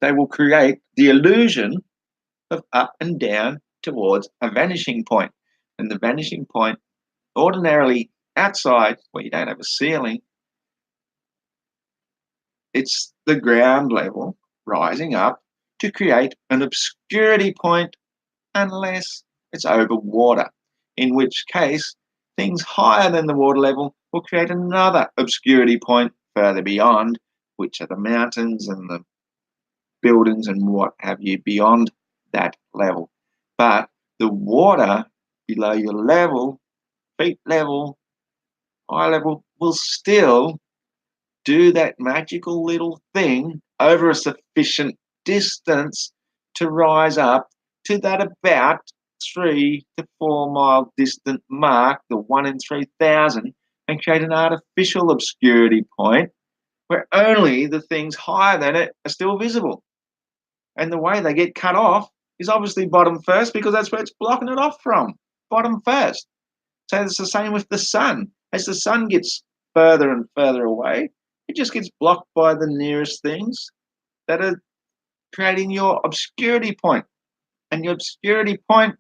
they will create the illusion of up and down towards a vanishing point. And the vanishing point, ordinarily outside where you don't have a ceiling, it's the ground level rising up to create an obscurity point, unless it's over water, in which case things higher than the water level will create another obscurity point further beyond, which are the mountains and the buildings and what have you beyond that level. But the water below your level, feet level, eye level, will still do that magical little thing over a sufficient distance to rise up to that about 3 to 4 mile distant mark, the 1 in 3,000, and create an artificial obscurity point where only the things higher than it are still visible. And the way they get cut off is obviously bottom first, because that's where it's blocking it off from, bottom first. So it's the same with the sun. As the sun gets further and further away, it just gets blocked by the nearest things that are creating your obscurity point. And your obscurity point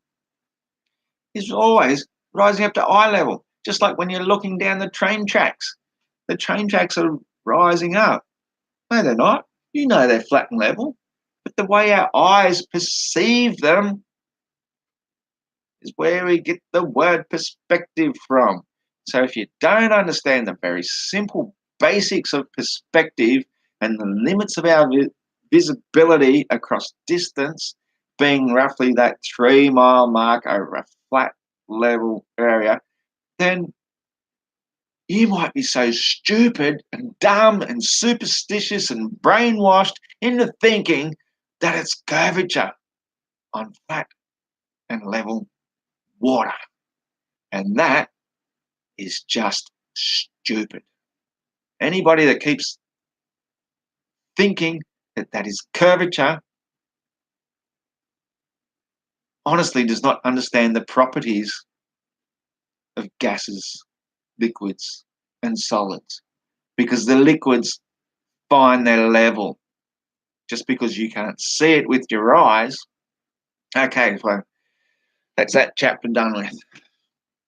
is always rising up to eye level, just like when you're looking down the train tracks. The train tracks are rising up. No, they're not. You know they're flat and level. But the way our eyes perceive them is where we get the word perspective from. So if you don't understand the very simple basics of perspective and the limits of our visibility across distance, being roughly that 3 mile mark over a flat level area, then you might be so stupid and dumb and superstitious and brainwashed into thinking that it's curvature on flat and level water. And that is just stupid. Anybody that keeps thinking that that is curvature honestly does not understand the properties of gases, liquids, and solids, because the liquids find their level. Just because you can't see it with your eyes. Okay, so that's that chapter done with.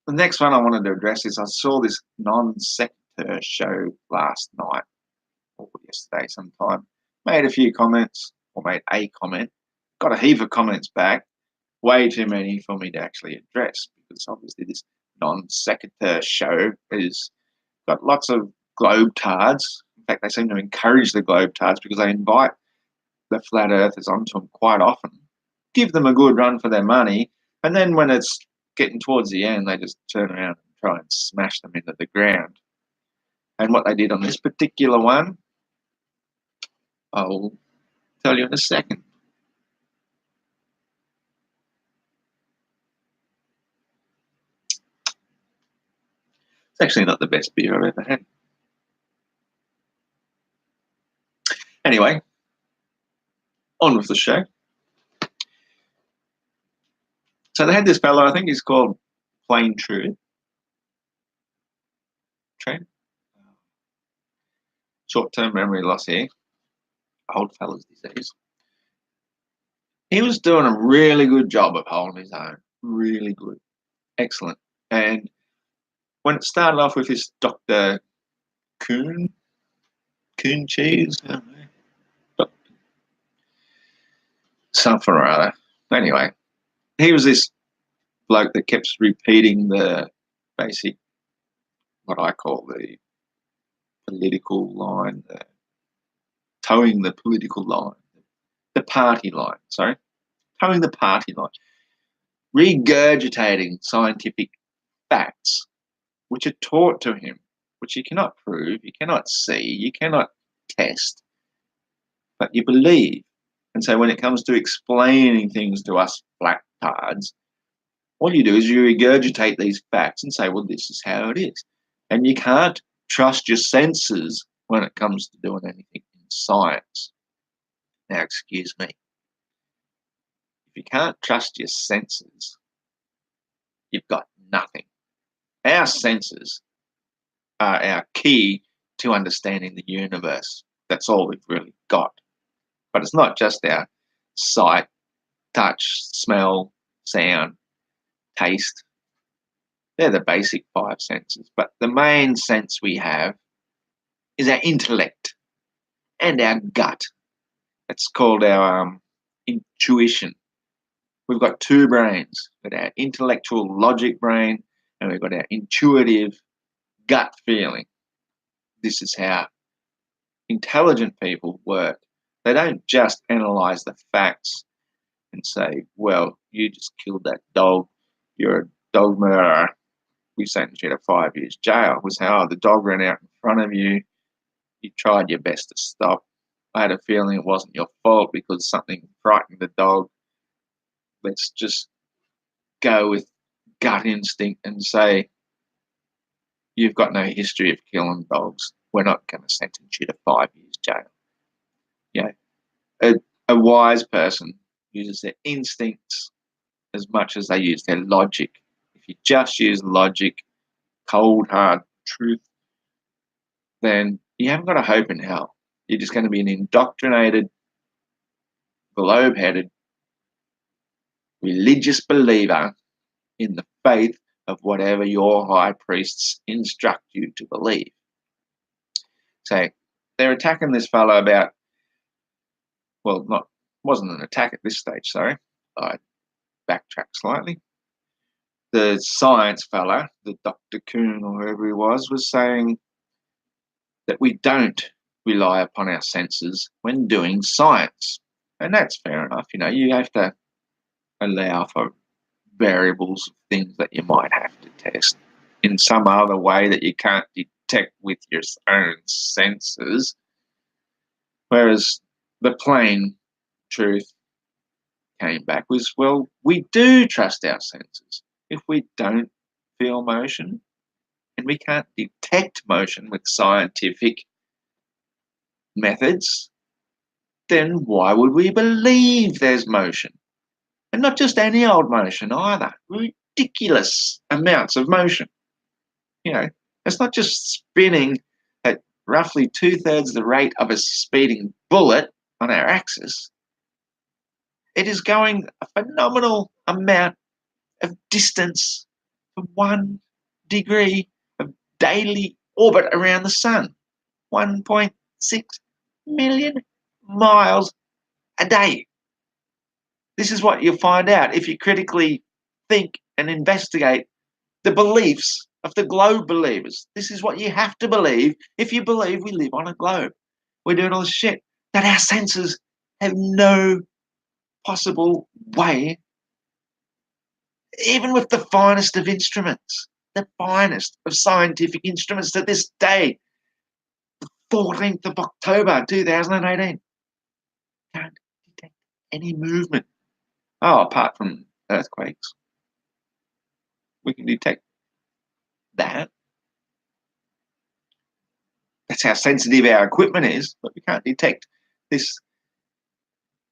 The next one I wanted to address is I saw this non sequitur show last night or yesterday sometime. Made a few comments, or made a comment. Got a heap of comments back. Way too many for me to actually address, because obviously this non sequitur show has got lots of globetards. In fact, they seem to encourage the globetards, because they invite the flat earthers onto them quite often, give them a good run for their money, and then when it's getting towards the end, they just turn around and try and smash them into the ground. And what they did on this particular one, I'll tell you in a second. It's actually not the best beer I've ever had. Anyway, on with the show. So they had this fellow, I think he's called Plain True. Short-term memory loss here. Old fella's disease. He was doing a really good job of holding his own. Really good. Excellent. And when it started off with this Dr. Coon cheese, something or other. Anyway, he was this bloke that kept repeating the basic, what I call the political line, towing the political line, the party line, towing the party line, regurgitating scientific facts which are taught to him, which you cannot prove, you cannot see, you cannot test, but you believe. And so when it comes to explaining things to us flat-tards, all you do is you regurgitate these facts and say, well, this is how it is. And you can't trust your senses when it comes to doing anything in science. Now, excuse me. If you can't trust your senses, you've got nothing. Our senses are our key to understanding the universe. That's all we've really got. But it's not just our sight, touch, smell, sound, taste. They're the basic 5 senses. But the main sense we have is our intellect and our gut. It's called our intuition. We've got 2 brains. We've got our intellectual logic brain, and we've got our intuitive gut feeling. This is how intelligent people work. They don't just analyze the facts and say, well, you just killed that dog, you're a dog murderer, we sentenced you to 5 years jail. It was how the dog ran out in front of you, You tried your best to stop. I had a feeling it wasn't your fault because something frightened the dog. Let's just go with gut instinct and say, you've got no history of killing dogs. We're not going to sentence you to 5 years jail. You know, a wise person uses their instincts as much as they use their logic. If you just use logic, cold, hard truth, then you haven't got a hope in hell. You're just going to be an indoctrinated, globe-headed, religious believer in the faith of whatever your high priests instruct you to believe. So they're attacking this fellow about, well, wasn't an attack at this stage, sorry. I backtrack slightly. The science fella, the Dr. Kuhn or whoever he was saying that we don't rely upon our senses when doing science. And that's fair enough. You have to allow for variables of things that you might have to test in some other way that you can't detect with your own senses. Whereas the plain truth came back was, well, we do trust our senses. If we don't feel motion and we can't detect motion with scientific methods, then why would we believe there's motion? And not just any old motion either. Ridiculous amounts of motion. It's not just spinning at roughly 2/3 the rate of a speeding bullet on our axis. It is going a phenomenal amount of distance for 1 degree of daily orbit around the sun. 1.6 million miles a day. This is what you'll find out if you critically think and investigate the beliefs of the globe believers. This is what you have to believe if you believe we live on a globe. We're doing all this shit that our senses have no possible way, even with the finest of instruments, the finest of scientific instruments to this day, the 14th of October 2018, can't detect any movement. Oh, apart from earthquakes. We can detect that. That's how sensitive our equipment is, but we can't detect this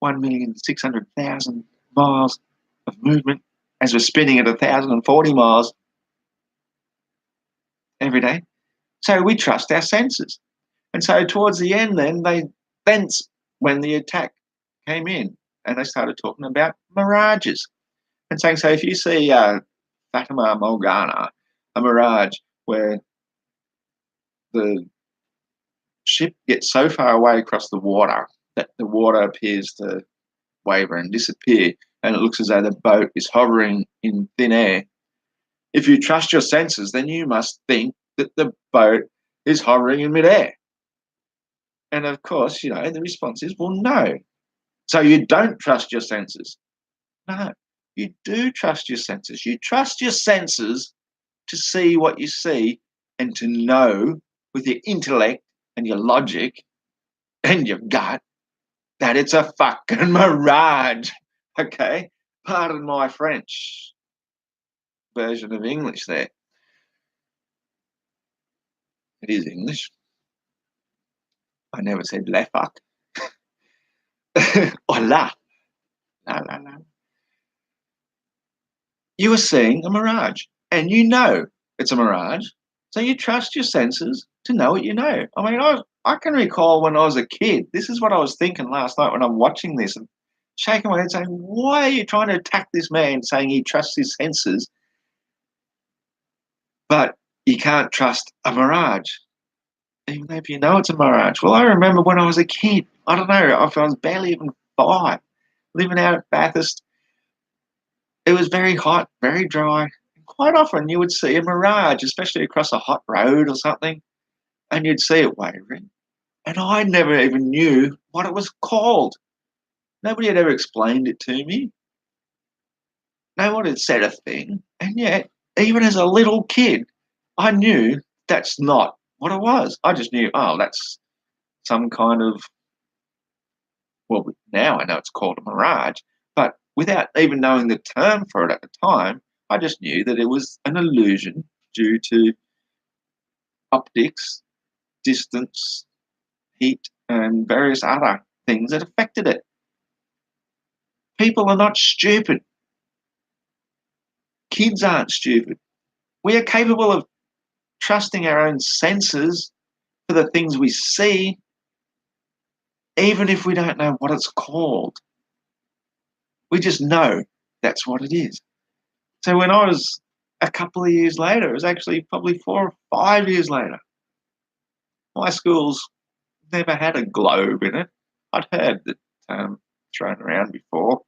1,600,000 miles of movement as we're spinning at 1,040 miles every day. So we trust our senses. And so towards the end that's when the attack came in and they started talking about mirages and saying, so if you see Fatima Morgana, a mirage where the ship gets so far away across the water that the water appears to waver and disappear, and it looks as though the boat is hovering in thin air. If you trust your senses, then you must think that the boat is hovering in midair. And of course, the response is, well, no. So you don't trust your senses. No, you do trust your senses. You trust your senses to see what you see and to know with your intellect and your logic and your gut that it's a fucking mirage. Okay? Pardon my French version of English there. It is English. I never said le fuck. Or la. La, la, la. You are seeing a mirage, and you know it's a mirage, so you trust your senses to know what you know. I mean, I can recall when I was a kid, this is what I was thinking last night when I'm watching this and shaking my head saying, why are you trying to attack this man saying he trusts his senses, but you can't trust a mirage, even though if you know it's a mirage? Well, I remember when I was a kid, I don't know, if I was barely even 5, living out at Bathurst. It was very hot, very dry. Quite often you would see a mirage, especially across a hot road or something, and you'd see it wavering. And I never even knew what it was called. Nobody had ever explained it to me. No one had said a thing. And yet, even as a little kid, I knew that's not what it was. I just knew, oh, that's some kind of, well, now I know it's called a mirage, but without even knowing the term for it at the time, I just knew that it was an illusion due to optics, distance, heat, and various other things that affected it. People are not stupid. Kids aren't stupid. We are capable of trusting our own senses for the things we see, even if we don't know what it's called. We just know that's what it is. So when I was a couple of years later, it was actually probably 4 or 5 years later, my school's never had a globe in it. I'd heard the term thrown around before.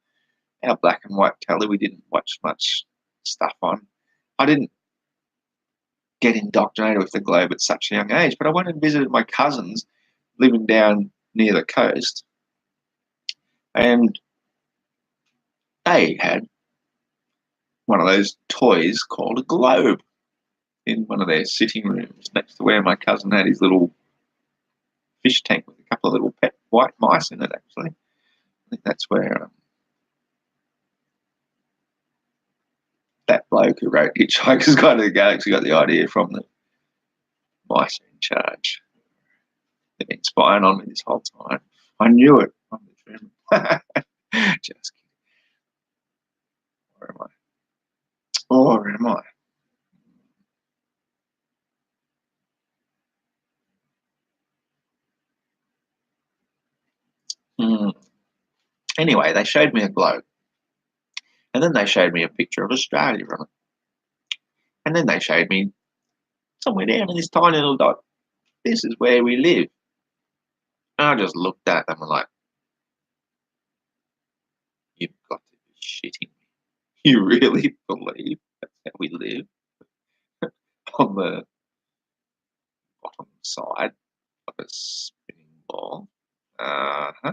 Our black and white telly, we didn't watch much stuff on. I didn't get indoctrinated with the globe at such a young age, but I went and visited my cousins living down near the coast, and they had one of those toys called a globe in one of their sitting rooms next to where my cousin had his little fish tank with a couple of little pet white mice in it, actually. I think that's where that bloke who wrote Hitchhiker's Guide to the Galaxy got the idea from. The mice are in charge. They've been spying on me this whole time. I knew it. I'm the trim. Just kidding. Where am I? Oh, where am I? Anyway, they showed me a globe. And then they showed me a picture of Australia on it. And then they showed me somewhere down in this tiny little dot, this is where we live. And I just looked at them and like, you've got to be shitting me. You really believe that's how we live? On the bottom side of a spinning ball. Uh-huh.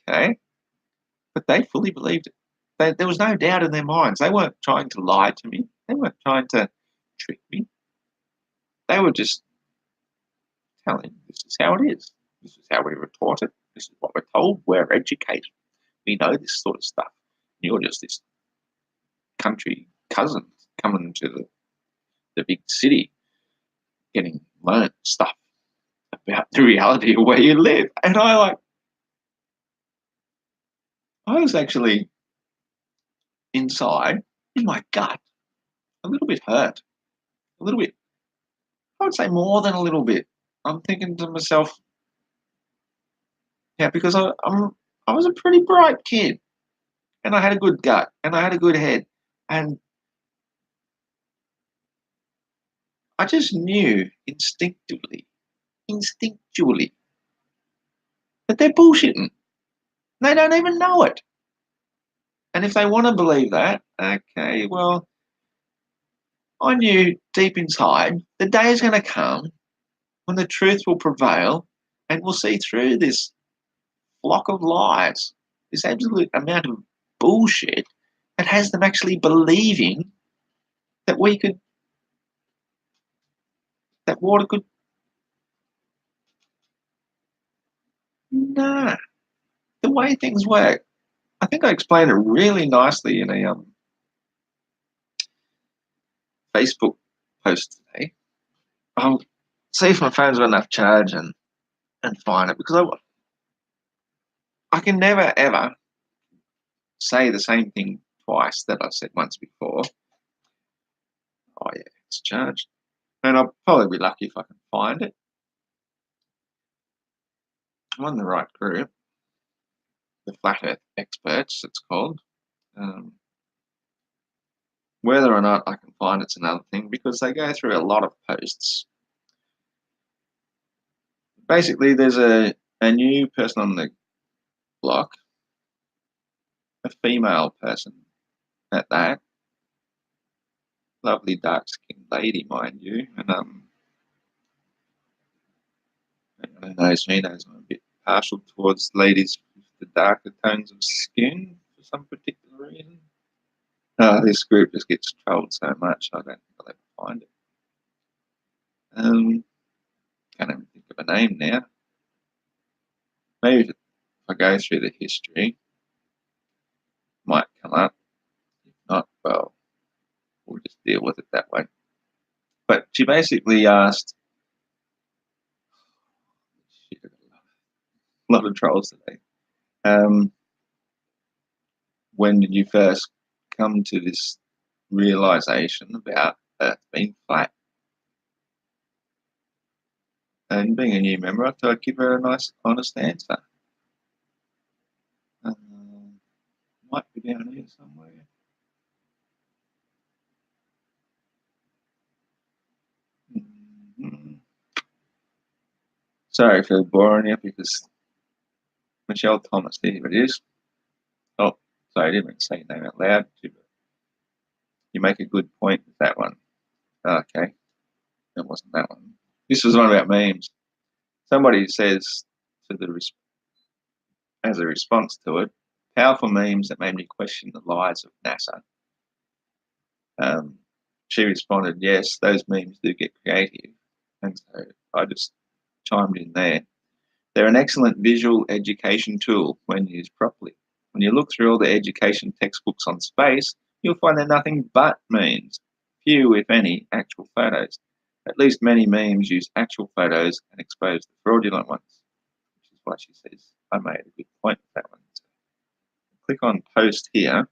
Okay. But they fully believed it. There was no doubt in their minds. They weren't trying to lie to me. They weren't trying to trick me. They were just telling, this is how it is. This is how we were taught it. This is what we're told. We're educated. We know this sort of stuff. You're just this country cousin coming to the big city, getting learned stuff about the reality of where you live. And I was actually inside, in my gut, a little bit hurt. A little bit, I would say more than a little bit. I'm thinking to myself, yeah, because I was a pretty bright kid, and I had a good gut, and I had a good head, and I just knew instinctually, that they're bullshitting. They don't even know it. And if they want to believe that, okay, well, I knew deep inside the day is going to come when the truth will prevail and we'll see through this flock of lies, this absolute amount of bullshit that has them actually believing that that water could. Nah, the way things work. I think I explained it really nicely in a Facebook post today. I'll see if my phone's got enough charge and find it, because I can never ever say the same thing twice that I said once before. Oh yeah, it's charged. And I'll probably be lucky if I can find it. I'm on the right group, the Flat Earth Experts, it's called. Whether or not I can find it's another thing, because they go through a lot of posts. Basically, there's a new person on the block, a female person at that, lovely dark-skinned lady, mind you, and who knows me knows I'm a bit partial towards ladies with the darker tones of skin for some particular reason. This group just gets trolled so much, I don't think I'll ever find it. Can't even think of a name now. maybe if I go through the history, it might come up. If not, well, we'll just deal with it that way. But she basically asked, shit, a lot of trolls today. When did you first come to this realization about Earth being flat? And being a new member, I thought I'd give her a nice, honest answer. Might be down here somewhere. Sorry for boring you because Michelle Thomas, here it is. Oh, sorry, I didn't mean to say your name out loud. You make a good point with that one. Okay, that wasn't that one. This was one about memes. Somebody says to the as a response to it, powerful memes that made me question the lies of NASA. She responded, yes, those memes do get creative. And so I just chimed in there. They're an excellent visual education tool when used properly. When you look through all the education textbooks on space, you'll find they're nothing but memes. Few, if any, actual photos. At least many memes use actual photos and expose the fraudulent ones, which is why she says I made a good point with that one. So click on post here.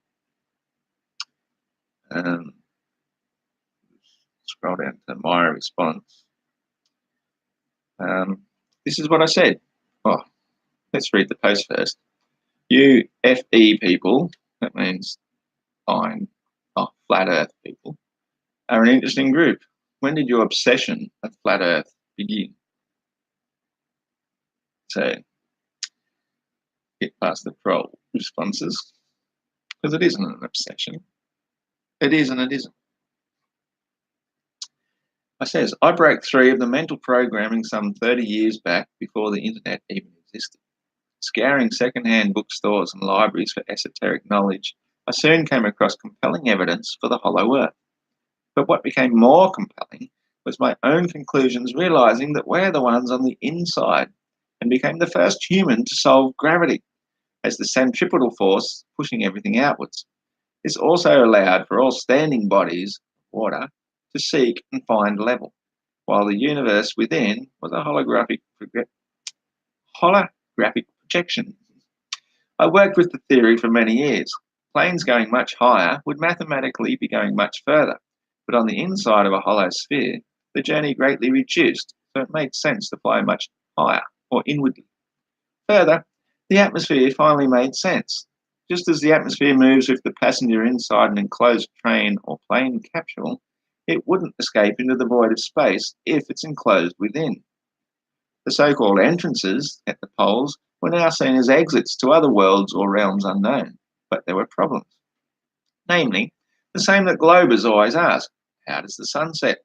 Scroll down to my response. This is what I said. Oh, let's read the post first. You FE people, that means fine, flat earth people, are an interesting group. When did your obsession of flat earth begin? So get past the troll responses, because it isn't an obsession. It is and it isn't. I says, I broke free of the mental programming some 30 years back before the internet even existed. Scouring second-hand bookstores and libraries for esoteric knowledge, I soon came across compelling evidence for the hollow earth. But what became more compelling was my own conclusions, realizing that we're the ones on the inside, and became the first human to solve gravity as the centripetal force pushing everything outwards. This also allowed for all standing bodies, water, to seek and find level, while the universe within was a holographic projection. I worked with the theory for many years. Planes going much higher would mathematically be going much further, but on the inside of a hollow sphere, the journey greatly reduced, so it made sense to fly much higher or inwardly. Further, the atmosphere finally made sense. Just as the atmosphere moves with the passenger inside an enclosed train or plane capsule, it wouldn't escape into the void of space if it's enclosed within. The so-called entrances at the poles were now seen as exits to other worlds or realms unknown, but there were problems. Namely, the same that globers always ask, how does the sun set?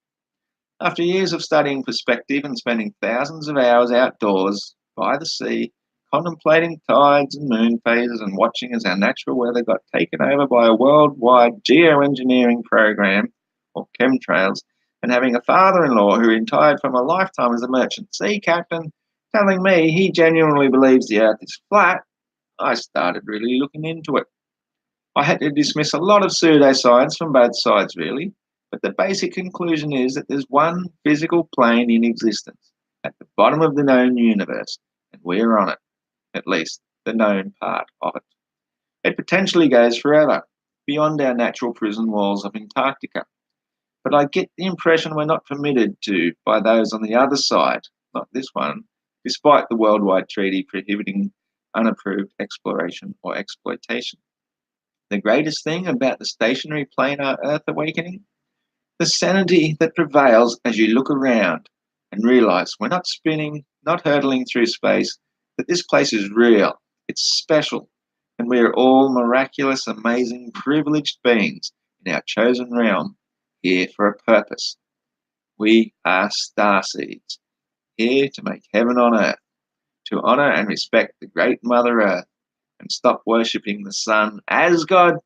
After years of studying perspective and spending thousands of hours outdoors, by the sea, contemplating tides and moon phases and watching as our natural weather got taken over by a worldwide geoengineering program, or chemtrails, and having a father-in-law who retired from a lifetime as a merchant sea captain telling me he genuinely believes the earth is flat, I started really looking into it. I had to dismiss a lot of pseudoscience from both sides, really, but the basic conclusion is that there's one physical plane in existence at the bottom of the known universe, and we're on it, at least the known part of it. It potentially goes forever, beyond our natural prison walls of Antarctica. But I get the impression we're not permitted to by those on the other side, not this one, despite the worldwide treaty prohibiting unapproved exploration or exploitation. The greatest thing about the stationary planar Earth awakening? The sanity that prevails as you look around and realize we're not spinning, not hurtling through space, that this place is real, it's special, and we are all miraculous, amazing, privileged beings in our chosen realm, here for a purpose. We are starseeds, here to make heaven on earth, to honor and respect the great Mother Earth, and stop worshipping the sun as God.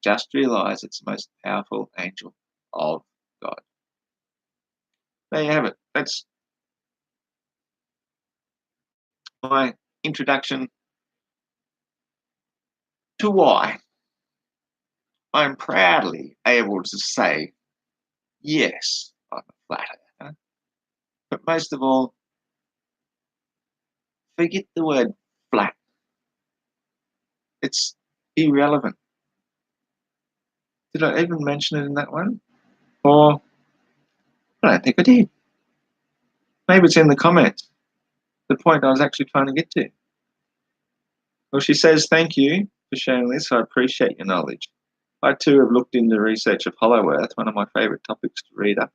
Just realize it's the most powerful angel of God. There you have it. That's my introduction to why I'm proudly able to say, yes, I'm a flat earther. But most of all, forget the word flat. It's irrelevant. Did I even mention it in that one? Or I don't think I did. Maybe it's in the comments. The point I was actually trying to get to. Well, she says, thank you for sharing this. I appreciate your knowledge. I too have looked into research of Hollow Earth, one of my favourite topics to read up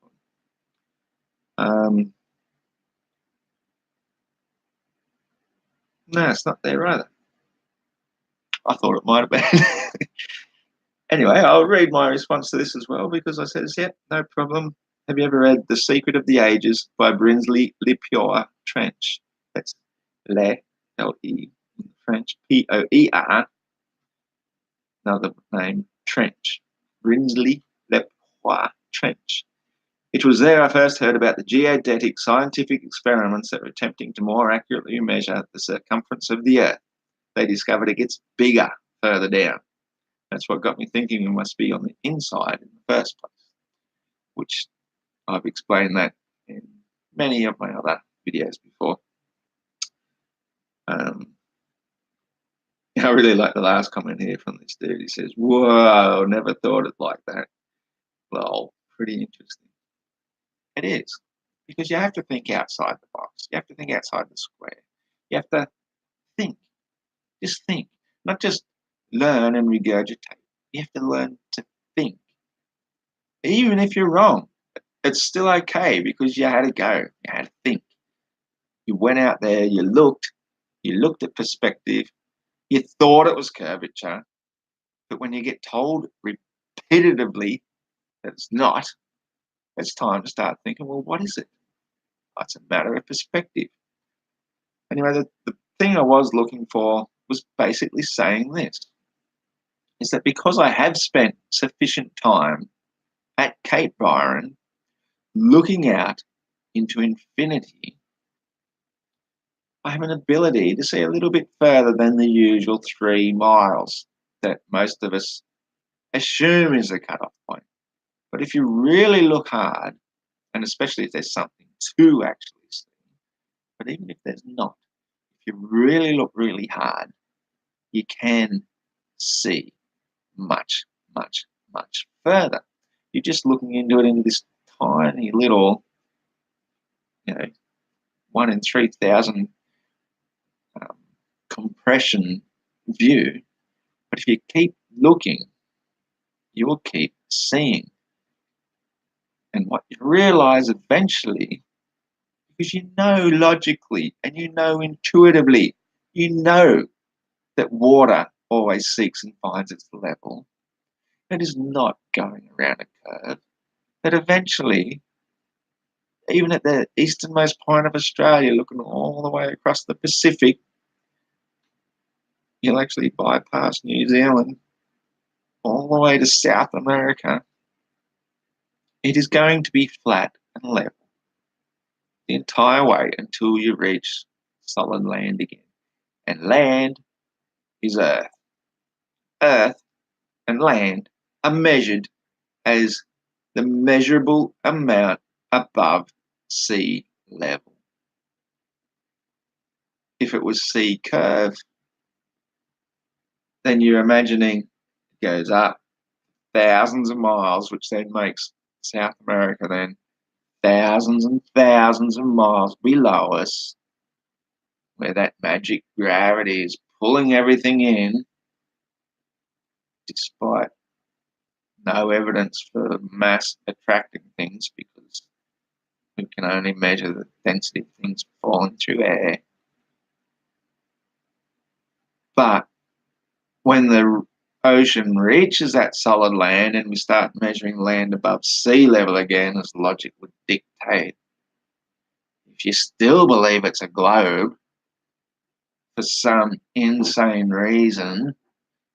on. No, it's not there either. I thought it might have been. Anyway, I'll read my response to this as well because I says, yep, no problem. Have you ever read The Secret of the Ages by Brinsley Lepoer Trench? That's Le, L-E, French, P-O-E-R, another name, Trench. Brinsley Lepoer Trench. It was there I first heard about the geodetic scientific experiments that were attempting to more accurately measure the circumference of the Earth. They discovered it gets bigger further down. That's what got me thinking it must be on the inside in the first place, which I've explained that in many of my other videos before. I really like the last comment here from this dude. He says, whoa, never thought it like that. Well, pretty interesting. It is, because you have to think outside the box. You have to think outside the square. You have to think, just think, not just learn and regurgitate. You have to learn to think. Even if you're wrong, it's still okay because you had to go. You had to think. You went out there, you looked at perspective, you thought it was curvature, but when you get told repetitively that it's not, it's time to start thinking, well, what is it? It's a matter of perspective. Anyway, the thing I was looking for was basically saying this, is that because I have spent sufficient time at Cape Byron looking out into infinity, I have an ability to see a little bit further than the usual 3 miles that most of us assume is the cutoff point. But if you really look hard, and especially if there's something to actually see, but even if there's not, if you really look really hard, you can see much, much, much further. You're just looking into it into this tiny little, 1 in 3,000 compression view. But if you keep looking, you'll keep seeing. And what you realize eventually, because you know logically and you know intuitively, you know that water always seeks and finds its level. It is not going around a curve. That eventually, even at the easternmost point of Australia, looking all the way across the Pacific, you'll actually bypass New Zealand all the way to South America. It is going to be flat and level the entire way until you reach solid land again. And land is Earth. Earth and land are measured as the measurable amount above sea level. If it was sea curve, then you're imagining it goes up thousands of miles, which then makes South America then thousands and thousands of miles below us, where that magic gravity is pulling everything in, despite no evidence for mass attracting things, because we can only measure the density of things falling through air. But when the ocean reaches that solid land and we start measuring land above sea level again, as logic would dictate, if you still believe it's a globe for some insane reason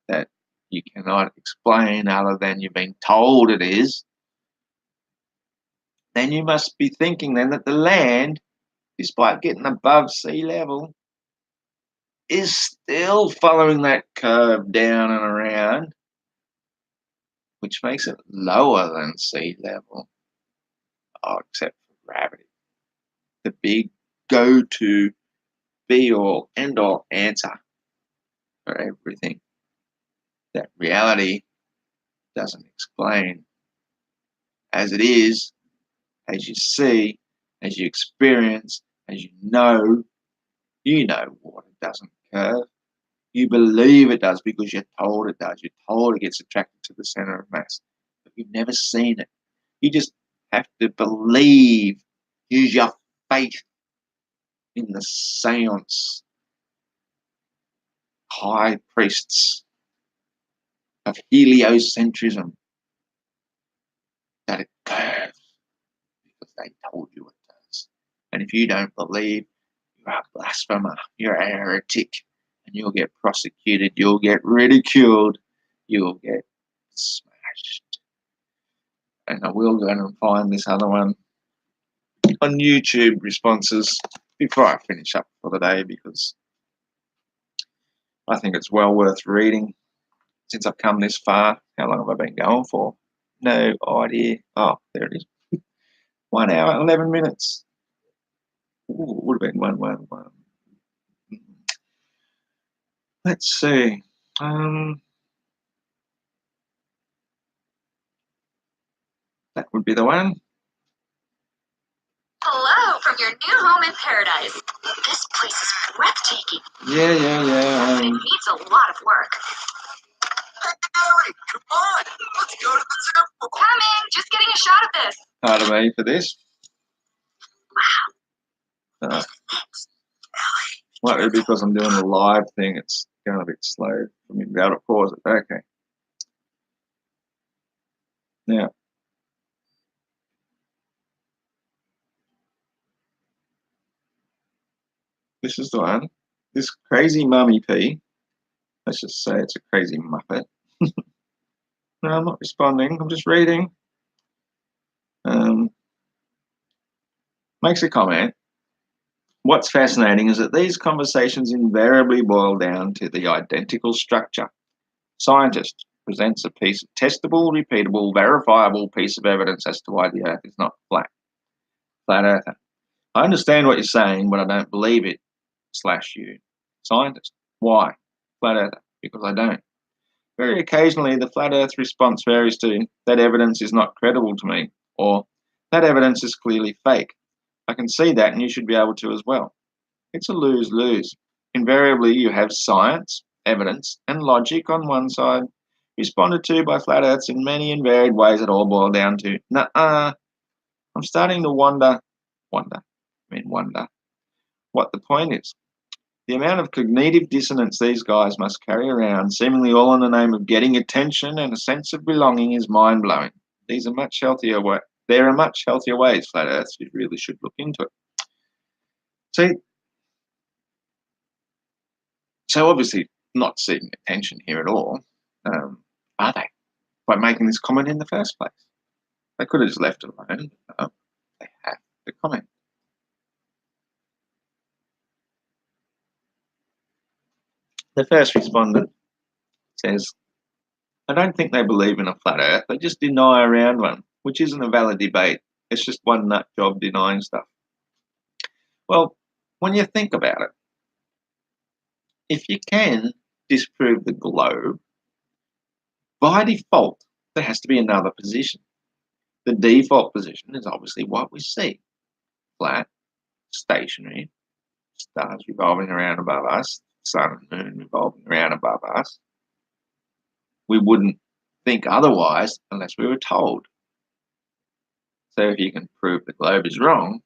that you cannot explain other than you've been told it is, then you must be thinking then that the land, despite getting above sea level, is still following that curve down and around, which makes it lower than sea level, except for gravity. The big go-to, be-all, end-all answer for everything that reality doesn't explain. As it is, as you see, as you experience, as you know water doesn't curve. You believe it does because you're told it does. You're told it gets attracted to the center of mass, but you've never seen it. You just have to believe. Use your faith in the seance high priests of heliocentrism that it curves because they told you it does. And if you don't believe, you're a blasphemer, you're a heretic, and you'll get prosecuted, you'll get ridiculed, you'll get smashed. And I will go and find this other one on YouTube responses before I finish up for the day, because I think it's well worth reading. Since I've come this far, how long have I been going for? No idea. Oh, there it is. 1 hour, 11 minutes. Ooh, it would have been one. Let's see. That would be the one. Hello from your new home in paradise. This place is breathtaking. Yeah. But it needs a lot of work. Hey, Harry, come on. Let's go to the temple. Coming, just getting a shot of this. Pardon me for this. Wow. Might be because I'm doing a live thing, it's going a bit slow for me to be able to pause it. Okay. Now, this is the one. This crazy mummy P. Let's just say it's a crazy muppet. No, I'm not responding. I'm just reading. Makes a comment. What's fascinating is that these conversations invariably boil down to the identical structure. Scientist presents a piece of testable, repeatable, verifiable piece of evidence as to why the Earth is not flat. Flat Earther. I understand what you're saying, but I don't believe it. /you. Scientist. Why? Flat Earther. Because I don't. Very occasionally, the flat Earth response varies to, that evidence is not credible to me, or that evidence is clearly fake. I can see that and you should be able to as well. It's a lose-lose. Invariably, you have science, evidence, and logic on one side, responded to by flat Earths in many and varied ways that all boil down to, nuh-uh. I'm starting to wonder what the point is. The amount of cognitive dissonance these guys must carry around, seemingly all in the name of getting attention and a sense of belonging, is mind-blowing. These are much healthier ways. There are much healthier ways, flat Earths. You really should look into it. See, so obviously not seeking attention here at all, are they? By making this comment in the first place. They could have just left it alone. They have to comment. The first respondent says, I don't think they believe in a flat Earth. They just deny around one, which isn't a valid debate. It's just one nut job denying stuff. Well, when you think about it, if you can disprove the globe, by default, there has to be another position. The default position is obviously what we see. Flat, stationary, stars revolving around above us, sun and moon revolving around above us. We wouldn't think otherwise unless we were told. So if you can prove the globe is wrong,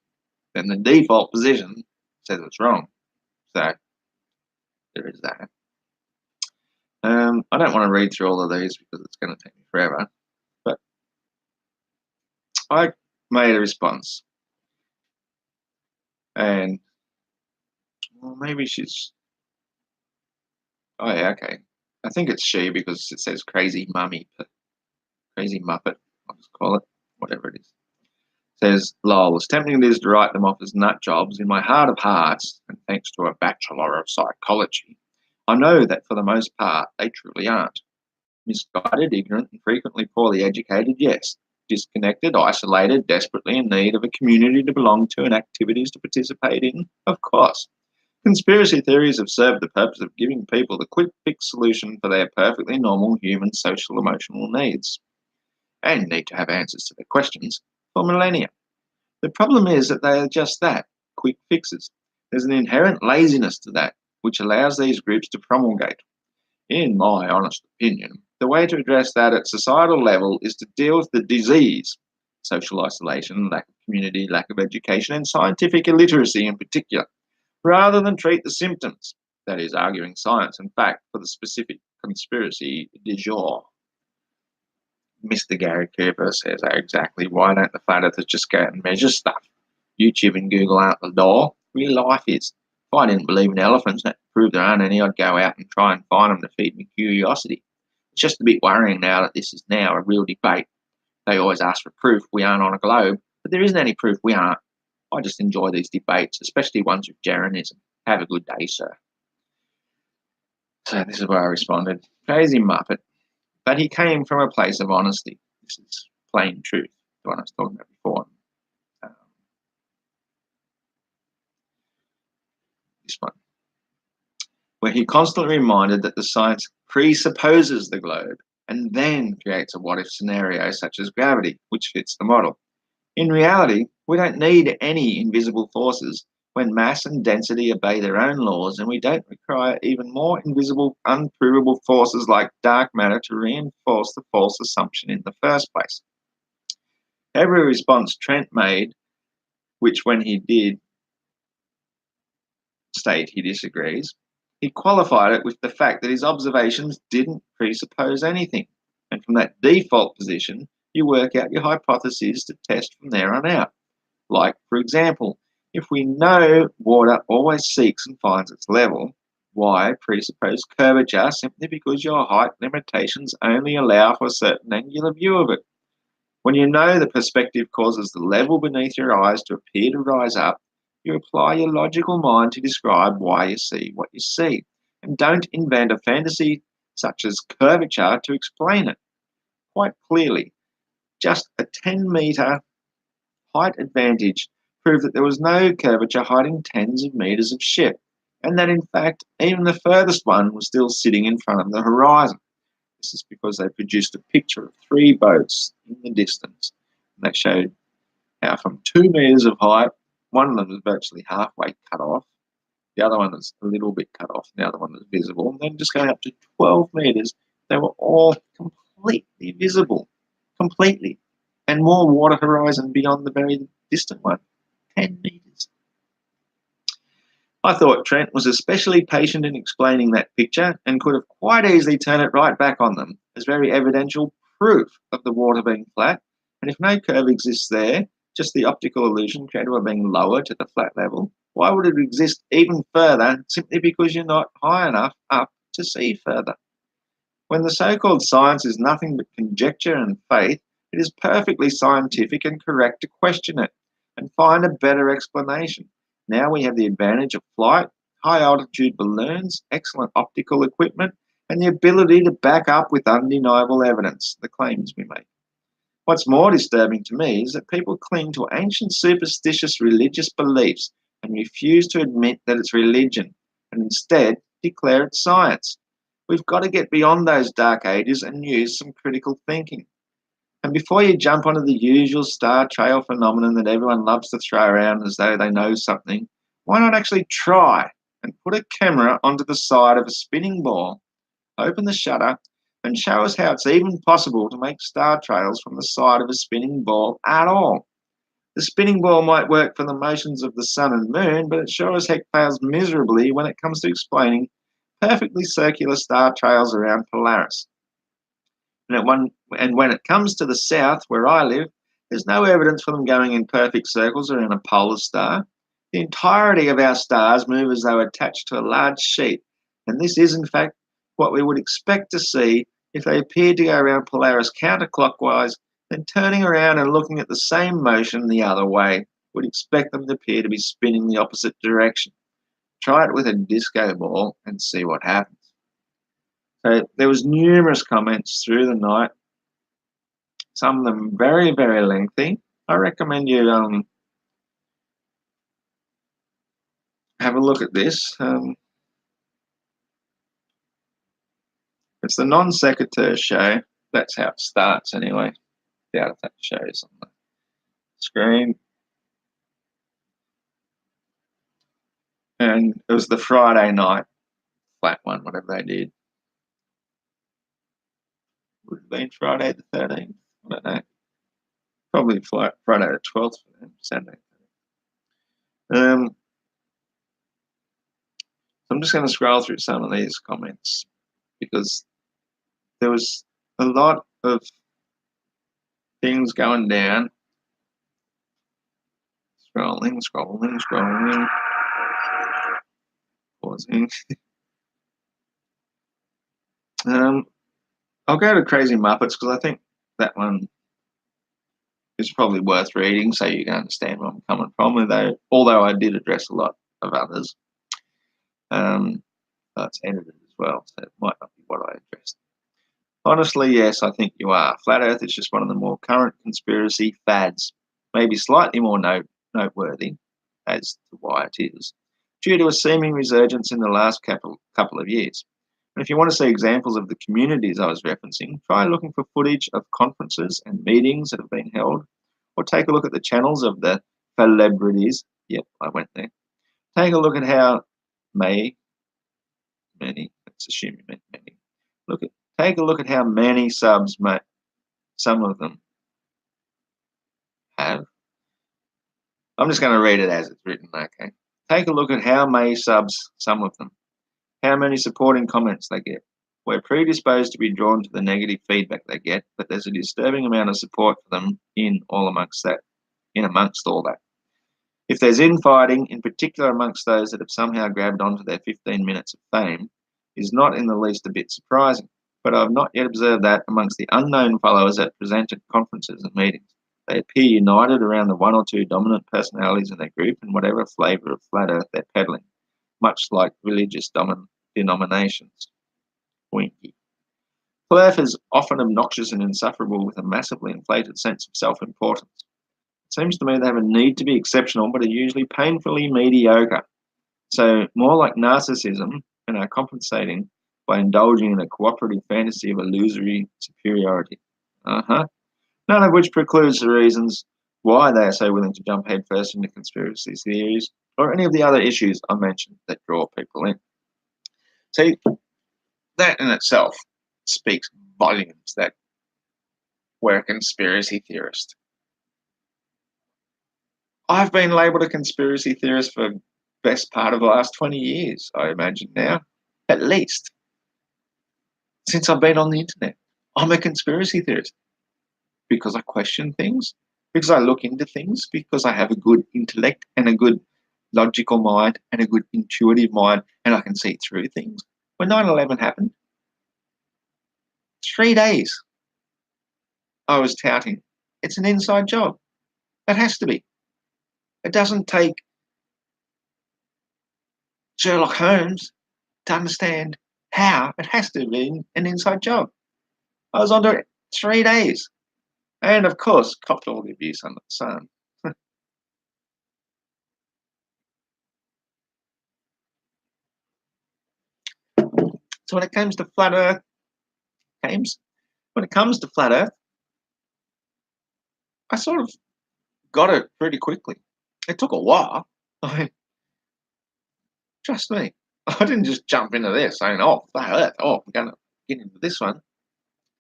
then the default position says it's wrong. So there is that. I don't want to read through all of these because it's going to take me forever, but I made a response. And well, maybe she's, oh yeah, okay. I think it's she because it says crazy mummy, crazy muppet, I'll just call it, whatever it is. It says, lol, as tempting it is to write them off as nut jobs, in my heart of hearts, and thanks to a Bachelor of Psychology, I know that for the most part they truly aren't. Misguided, ignorant, and frequently poorly educated, yes. Disconnected, isolated, desperately in need of a community to belong to and activities to participate in, of course. Conspiracy theories have served the purpose of giving people the quick fix solution for their perfectly normal human social emotional needs, and need to have answers to their questions for millennia. The problem is that they are just that, quick fixes. There's an inherent laziness to that, which allows these groups to promulgate. In my honest opinion, the way to address that at societal level is to deal with the disease, social isolation, lack of community, lack of education, and scientific illiteracy in particular, rather than treat the symptoms, that is, arguing science and fact for the specific conspiracy du jour. Mr. Gary Cooper says, "Oh, exactly. Why don't the flat earthers just go out and measure stuff? YouTube and Google out the door. Real life is. If I didn't believe in elephants and had to prove there aren't any, I'd go out and try and find them to feed me curiosity. It's just a bit worrying now that this is now a real debate. They always ask for proof we aren't on a globe, but there isn't any proof we aren't. I just enjoy these debates, especially ones with Jeranism. Have a good day, sir." So this is where I responded. Crazy muppet. But he came from a place of honesty. This is plain truth, the one I was talking about before. This one, where he constantly reminded that the science presupposes the globe and then creates a what-if scenario such as gravity, which fits the model. In reality, we don't need any invisible forces when mass and density obey their own laws, and we don't require even more invisible, unprovable forces like dark matter to reinforce the false assumption in the first place. Every response Trent made, which when he did state he disagrees, he qualified it with the fact that his observations didn't presuppose anything. And from that default position, you work out your hypotheses to test from there on out. Like, for example, if we know water always seeks and finds its level, why presuppose curvature simply because your height limitations only allow for a certain angular view of it? When you know the perspective causes the level beneath your eyes to appear to rise up, you apply your logical mind to describe why you see what you see, and don't invent a fantasy such as curvature to explain it. Quite clearly, just a 10-metre height advantage proved that there was no curvature hiding tens of metres of ship, and that in fact even the furthest one was still sitting in front of the horizon. This is because they produced a picture of 3 boats in the distance, and they showed how from 2 metres of height, one of them was virtually halfway cut off, the other one was a little bit cut off, and the other one was visible, and then just going up to 12 metres, they were all completely visible, completely, and more water horizon beyond the very distant one, 10 metres. I thought Trent was especially patient in explaining that picture and could have quite easily turned it right back on them as very evidential proof of the water being flat, and if no curve exists there, just the optical illusion created by being lower to the flat level, why would it exist even further simply because you're not high enough up to see further? When the so-called science is nothing but conjecture and faith, it is perfectly scientific and correct to question it and find a better explanation. Now we have the advantage of flight, high-altitude balloons, excellent optical equipment, and the ability to back up with undeniable evidence the claims we make. What's more disturbing to me is that people cling to ancient superstitious religious beliefs and refuse to admit that it's religion, and instead declare it science. We've got to get beyond those dark ages and use some critical thinking. And before you jump onto the usual star trail phenomenon that everyone loves to throw around as though they know something, why not actually try and put a camera onto the side of a spinning ball, open the shutter, and show us how it's even possible to make star trails from the side of a spinning ball at all? The spinning ball might work for the motions of the sun and moon, but it sure as heck fails miserably when it comes to explaining perfectly circular star trails around Polaris. And when it comes to the south, where I live, there's no evidence for them going in perfect circles around a polar star. The entirety of our stars move as though attached to a large sheet, and this is, in fact, what we would expect to see if they appeared to go around Polaris counterclockwise, then turning around and looking at the same motion the other way. Would expect them to appear to be spinning the opposite direction. Try it with a disco ball and see what happens. So there was numerous comments through the night, some of them very, very lengthy. I recommend you have a look at this. It's the non sequitur show. That's how it starts anyway. Doubt if that shows on the screen. And it was the Friday night flat one, whatever they did. Would have been Friday the 13th. I don't know. Probably Friday the 12th for them, Saturday. So I'm just going to scroll through some of these comments because there was a lot of things going down. Scrolling. Pausing. I'll go to Crazy Muppets because I think that one is probably worth reading so you can understand where I'm coming from, although I did address a lot of others. It's edited as well, so it might not be what I addressed. Honestly, yes, I think you are. Flat Earth is just one of the more current conspiracy fads, maybe slightly more noteworthy as to why it is, due to a seeming resurgence in the last couple of years. And if you want to see examples of the communities I was referencing, try looking for footage of conferences and meetings that have been held, or take a look at the channels of the celebrities. Yep, I went there. Take a look at how many, let's assume you meant many. Take a look at how many subs some of them have. I'm just going to read it as it's written, okay? Take a look at how many subs some of them, how many supporting comments they get. We're predisposed to be drawn to the negative feedback they get, but there's a disturbing amount of support for them in amongst all that. If there's infighting, in particular amongst those that have somehow grabbed onto their 15 minutes of fame, is not in the least a bit surprising. But I've not yet observed that amongst the unknown followers at presented conferences and meetings. They appear united around the one or two dominant personalities in their group and whatever flavour of flat earth they're peddling, much like religious denominations. Winky. Flat earth is often obnoxious and insufferable with a massively inflated sense of self-importance. It seems to me they have a need to be exceptional, but are usually painfully mediocre. So more like narcissism, and are compensating by indulging in a cooperative fantasy of illusory superiority. None of which precludes the reasons why they are so willing to jump headfirst into conspiracy theories or any of the other issues I mentioned that draw people in. See, that in itself speaks volumes that we're a conspiracy theorist. I've been labelled a conspiracy theorist for the best part of the last 20 years, I imagine now, at least. Since I've been on the internet, I'm a conspiracy theorist because I question things, because I look into things, because I have a good intellect and a good logical mind and a good intuitive mind, and I can see through things. When 9/11 happened, 3 days I was touting, it's an inside job. It has to be. It doesn't take Sherlock Holmes to understand how. It has to be an inside job. I was under it 3 days. And of course, copped all the abuse under the sun. So when it comes to flat Earth, I sort of got it pretty quickly. It took a while. Trust me, I didn't just jump into this saying, "Oh, flat Earth. Oh, I'm going to get into this one."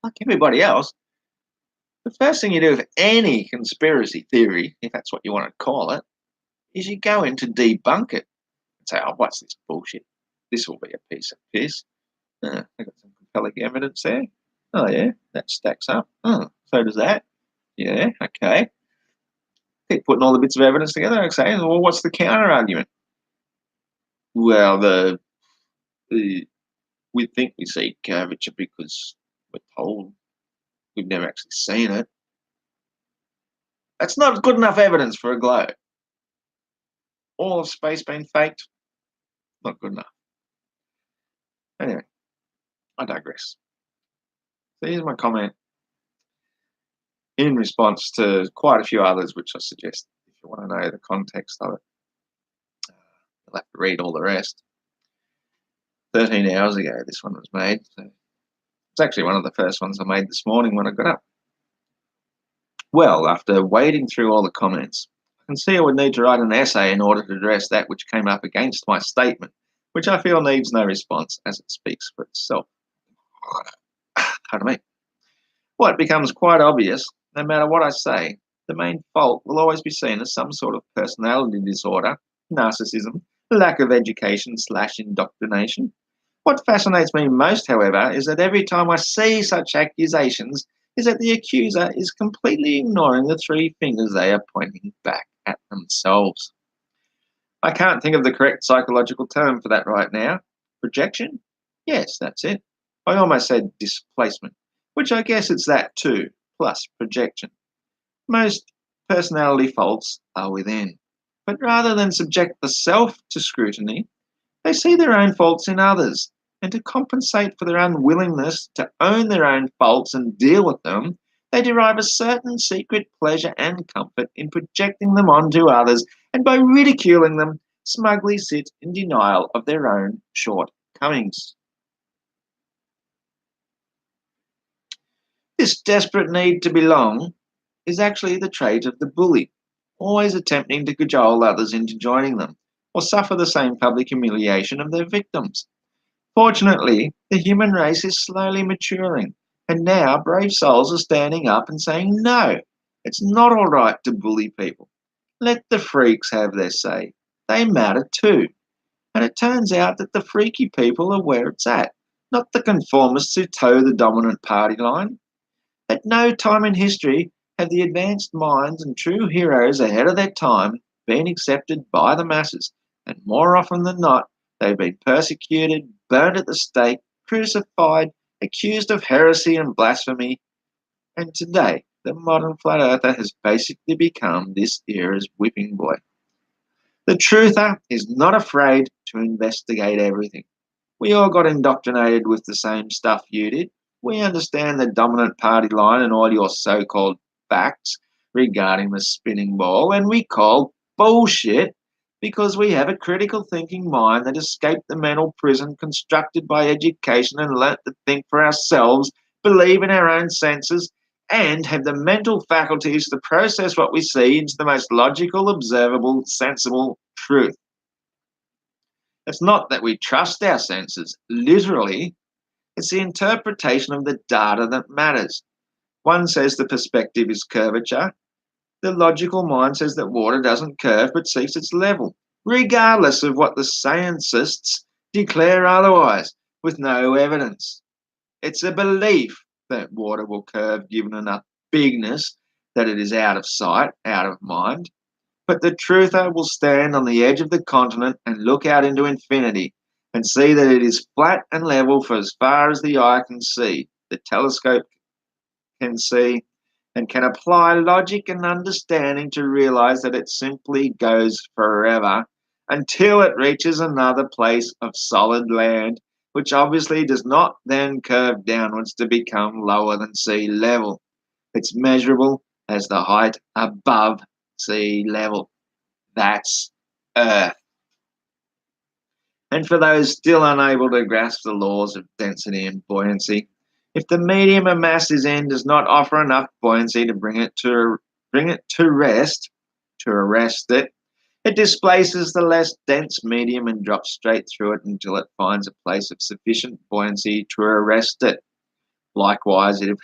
Like everybody else, the first thing you do with any conspiracy theory, if that's what you want to call it, is you go in to debunk it and say, "Oh, what's this bullshit? This will be a piece of piss." I got some compelling evidence there. Oh yeah, that stacks up. Oh, so does that. Yeah, okay. Keep putting all the bits of evidence together. Okay, well, what's the counter argument? Well, we think we see curvature because we're told. We've never actually seen it. That's not good enough evidence for a globe. All of space being faked? Not good enough. Anyway, I digress. So here's my comment in response to quite a few others, which I suggest if you want to know the context of it, you'll have to read all the rest. 13 hours ago, this one was made. So it's actually one of the first ones I made this morning when I got up. Well, after wading through all the comments, I can see I would need to write an essay in order to address that which came up against my statement, which I feel needs no response as it speaks for itself. Pardon me. Well, it becomes quite obvious, no matter what I say, the main fault will always be seen as some sort of personality disorder, narcissism, lack of education/indoctrination. What fascinates me most, however, is that every time I see such accusations, is that the accuser is completely ignoring the three fingers they are pointing back at themselves. I can't think of the correct psychological term for that right now. Projection? Yes, that's it. I almost said displacement, which I guess it's that too, plus projection. Most personality faults are within, but rather than subject the self to scrutiny, they see their own faults in others, and to compensate for their unwillingness to own their own faults and deal with them, they derive a certain secret pleasure and comfort in projecting them onto others, and by ridiculing them, smugly sit in denial of their own shortcomings. This desperate need to belong is actually the trait of the bully, always attempting to cajole others into joining them, or suffer the same public humiliation of their victims. Fortunately, the human race is slowly maturing, and now brave souls are standing up and saying, no, it's not all right to bully people. Let the freaks have their say. They matter too. And it turns out that the freaky people are where it's at, not the conformists who toe the dominant party line. At no time in history have the advanced minds and true heroes ahead of their time been accepted by the masses, and more often than not, they've been persecuted, burned at the stake, crucified, accused of heresy and blasphemy, and today the modern flat earther has basically become this era's whipping boy. The truther is not afraid to investigate everything. We all got indoctrinated with the same stuff you did. We understand the dominant party line and all your so-called facts regarding the spinning ball, and we call bullshit because we have a critical thinking mind that escaped the mental prison constructed by education and learnt to think for ourselves, believe in our own senses, and have the mental faculties to process what we see into the most logical, observable, sensible truth. It's not that we trust our senses, literally, it's the interpretation of the data that matters. One says the perspective is curvature. The logical mind says that water doesn't curve but seeks its level, regardless of what the scientists declare otherwise, with no evidence. It's a belief that water will curve given enough bigness that it is out of sight, out of mind. But the truther will stand on the edge of the continent and look out into infinity and see that it is flat and level for as far as the eye can see, the telescope can see, and can apply logic and understanding to realize that it simply goes forever until it reaches another place of solid land, which obviously does not then curve downwards to become lower than sea level. It's measurable as the height above sea level. That's Earth. And for those still unable to grasp the laws of density and buoyancy, if the medium of mass is in does not offer enough buoyancy to bring it to rest, to arrest it, it displaces the less dense medium and drops straight through it until it finds a place of sufficient buoyancy to arrest it. Likewise, if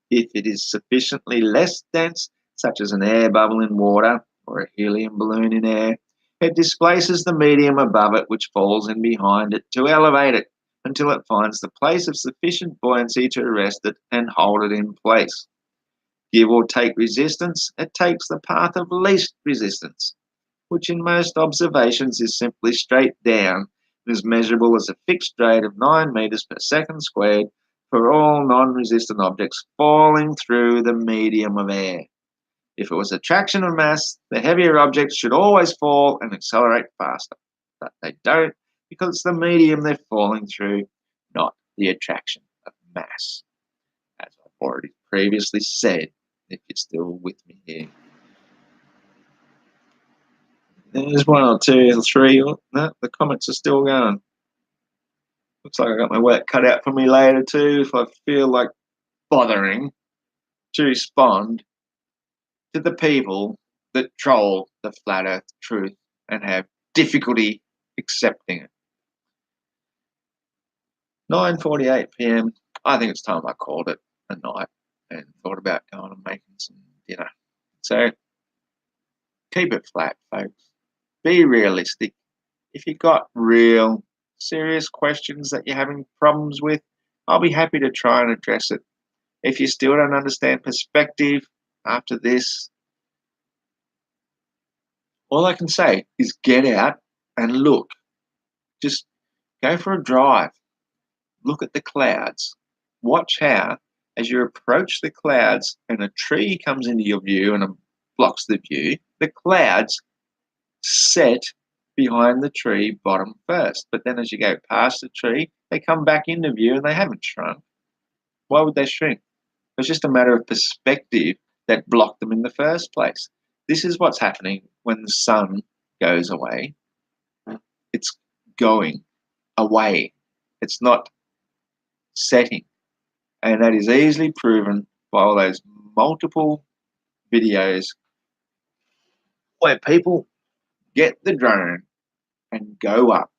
it is sufficiently less dense, such as an air bubble in water or a helium balloon in air, it displaces the medium above it, which falls in behind it to elevate it until it finds the place of sufficient buoyancy to arrest it and hold it in place. Give or take resistance, it takes the path of least resistance, which in most observations is simply straight down and is measurable as a fixed rate of 9 meters per second squared for all non-resistant objects falling through the medium of air. If it was attraction of mass, the heavier objects should always fall and accelerate faster. But they don't, because it's the medium they're falling through, not the attraction of mass, as I've already previously said, if you're still with me here. There's one or two or three. Oh, no, the comments are still going. Looks like I got my work cut out for me later too, if I feel like bothering to respond to the people that troll the flat earth truth and have difficulty accepting it. 9:48 p.m. I think it's time I called it a night and thought about going and making some dinner. So keep it flat, folks. Be realistic. If you've got real serious questions that you're having problems with, I'll be happy to try and address it. If you still don't understand perspective after this, all I can say is get out and look. Just go for a drive. Look at the clouds. Watch how, as you approach the clouds and a tree comes into your view and blocks the view, the clouds set behind the tree bottom first. But then as you go past the tree, they come back into view and they haven't shrunk. Why would they shrink? It's just a matter of perspective that blocked them in the first place. This is what's happening when the sun goes away. It's going away. It's not setting. And that is easily proven by all those multiple videos where people get the drone and go up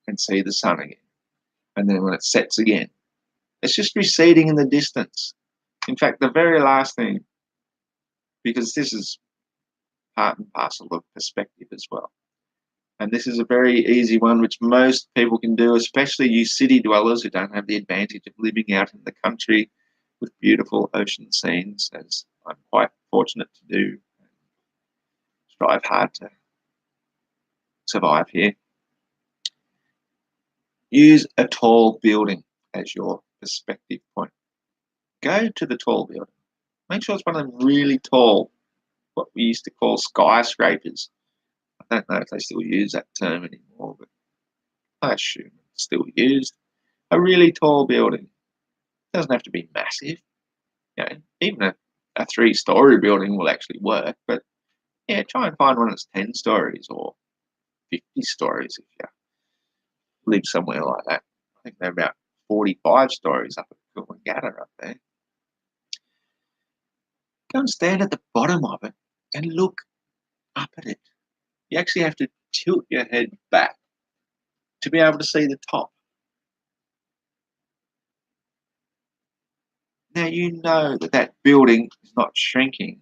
and see the sun again. And then when it sets again, it's just receding in the distance. In fact, the very last thing, because this is part and parcel of perspective as well. And this is a very easy one, which most people can do, especially you city dwellers who don't have the advantage of living out in the country with beautiful ocean scenes, as I'm quite fortunate to do and strive hard to survive here. Use a tall building as your perspective point. Go to the tall building. Make sure it's one of them really tall, what we used to call skyscrapers. I don't know if they still use that term anymore, but I assume it's still used. A really tall building. It doesn't have to be massive. You know, even a 3-story building will actually work, but yeah, try and find one that's 10 stories or 50 stories if you live somewhere like that. I think they're about 45 stories up at Coolangatta up there. Go and stand at the bottom of it and look up at it. You actually have to tilt your head back to be able to see the top. Now you know that that building is not shrinking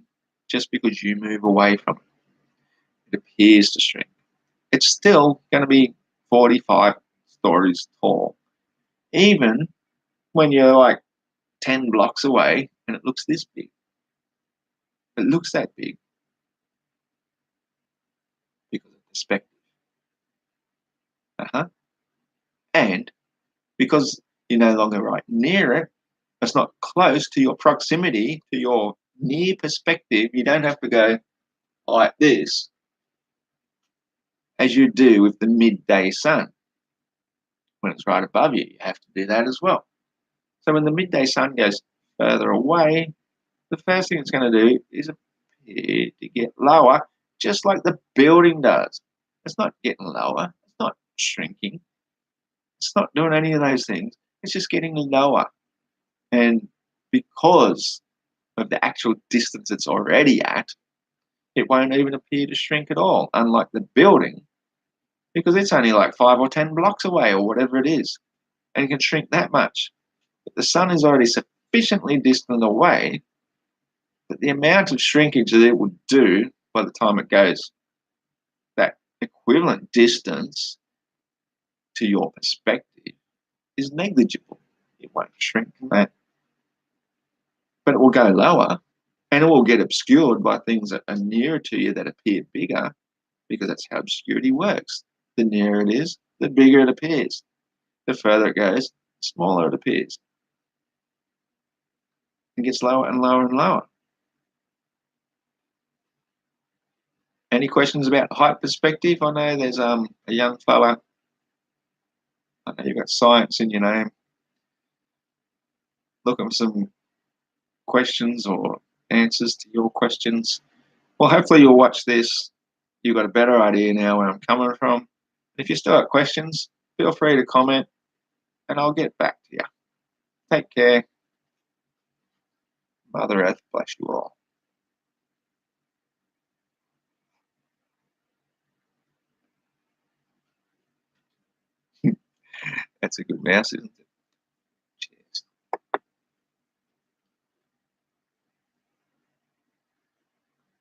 just because you move away from it. It appears to shrink. It's still going to be 45 stories tall, even when you're like 10 blocks away and it looks this big. It looks that big because of perspective. And because you're no longer right near it, it's not close to your proximity, to your near perspective. You don't have to go like this as you do with the midday sun. When it's right above you, you have to do that as well. So when the midday sun goes further away, the first thing it's going to do is appear to get lower, just like the building does. It's not getting lower. It's not shrinking. It's not doing any of those things. It's just getting lower. And because of the actual distance it's already at, it won't even appear to shrink at all, unlike the building, because it's only like 5 or 10 blocks away or whatever it is, and it can shrink that much. But the sun is already sufficiently distant away that the amount of shrinkage that it would do by the time it goes that equivalent distance to your perspective is negligible. It won't shrink that. But it will go lower, and it will get obscured by things that are nearer to you that appear bigger, because that's how obscurity works. The nearer it is, the bigger it appears. The further it goes, the smaller it appears. It gets lower and lower and lower. Any questions about height perspective? I know there's a young fella I know you've got science in your name. Looking for some questions or answers to your questions. Well, hopefully you'll watch this. You've got a better idea now where I'm coming from. If you still have questions, feel free to comment and I'll get back to you. Take care. Mother Earth bless you all. That's a good mouse, isn't it?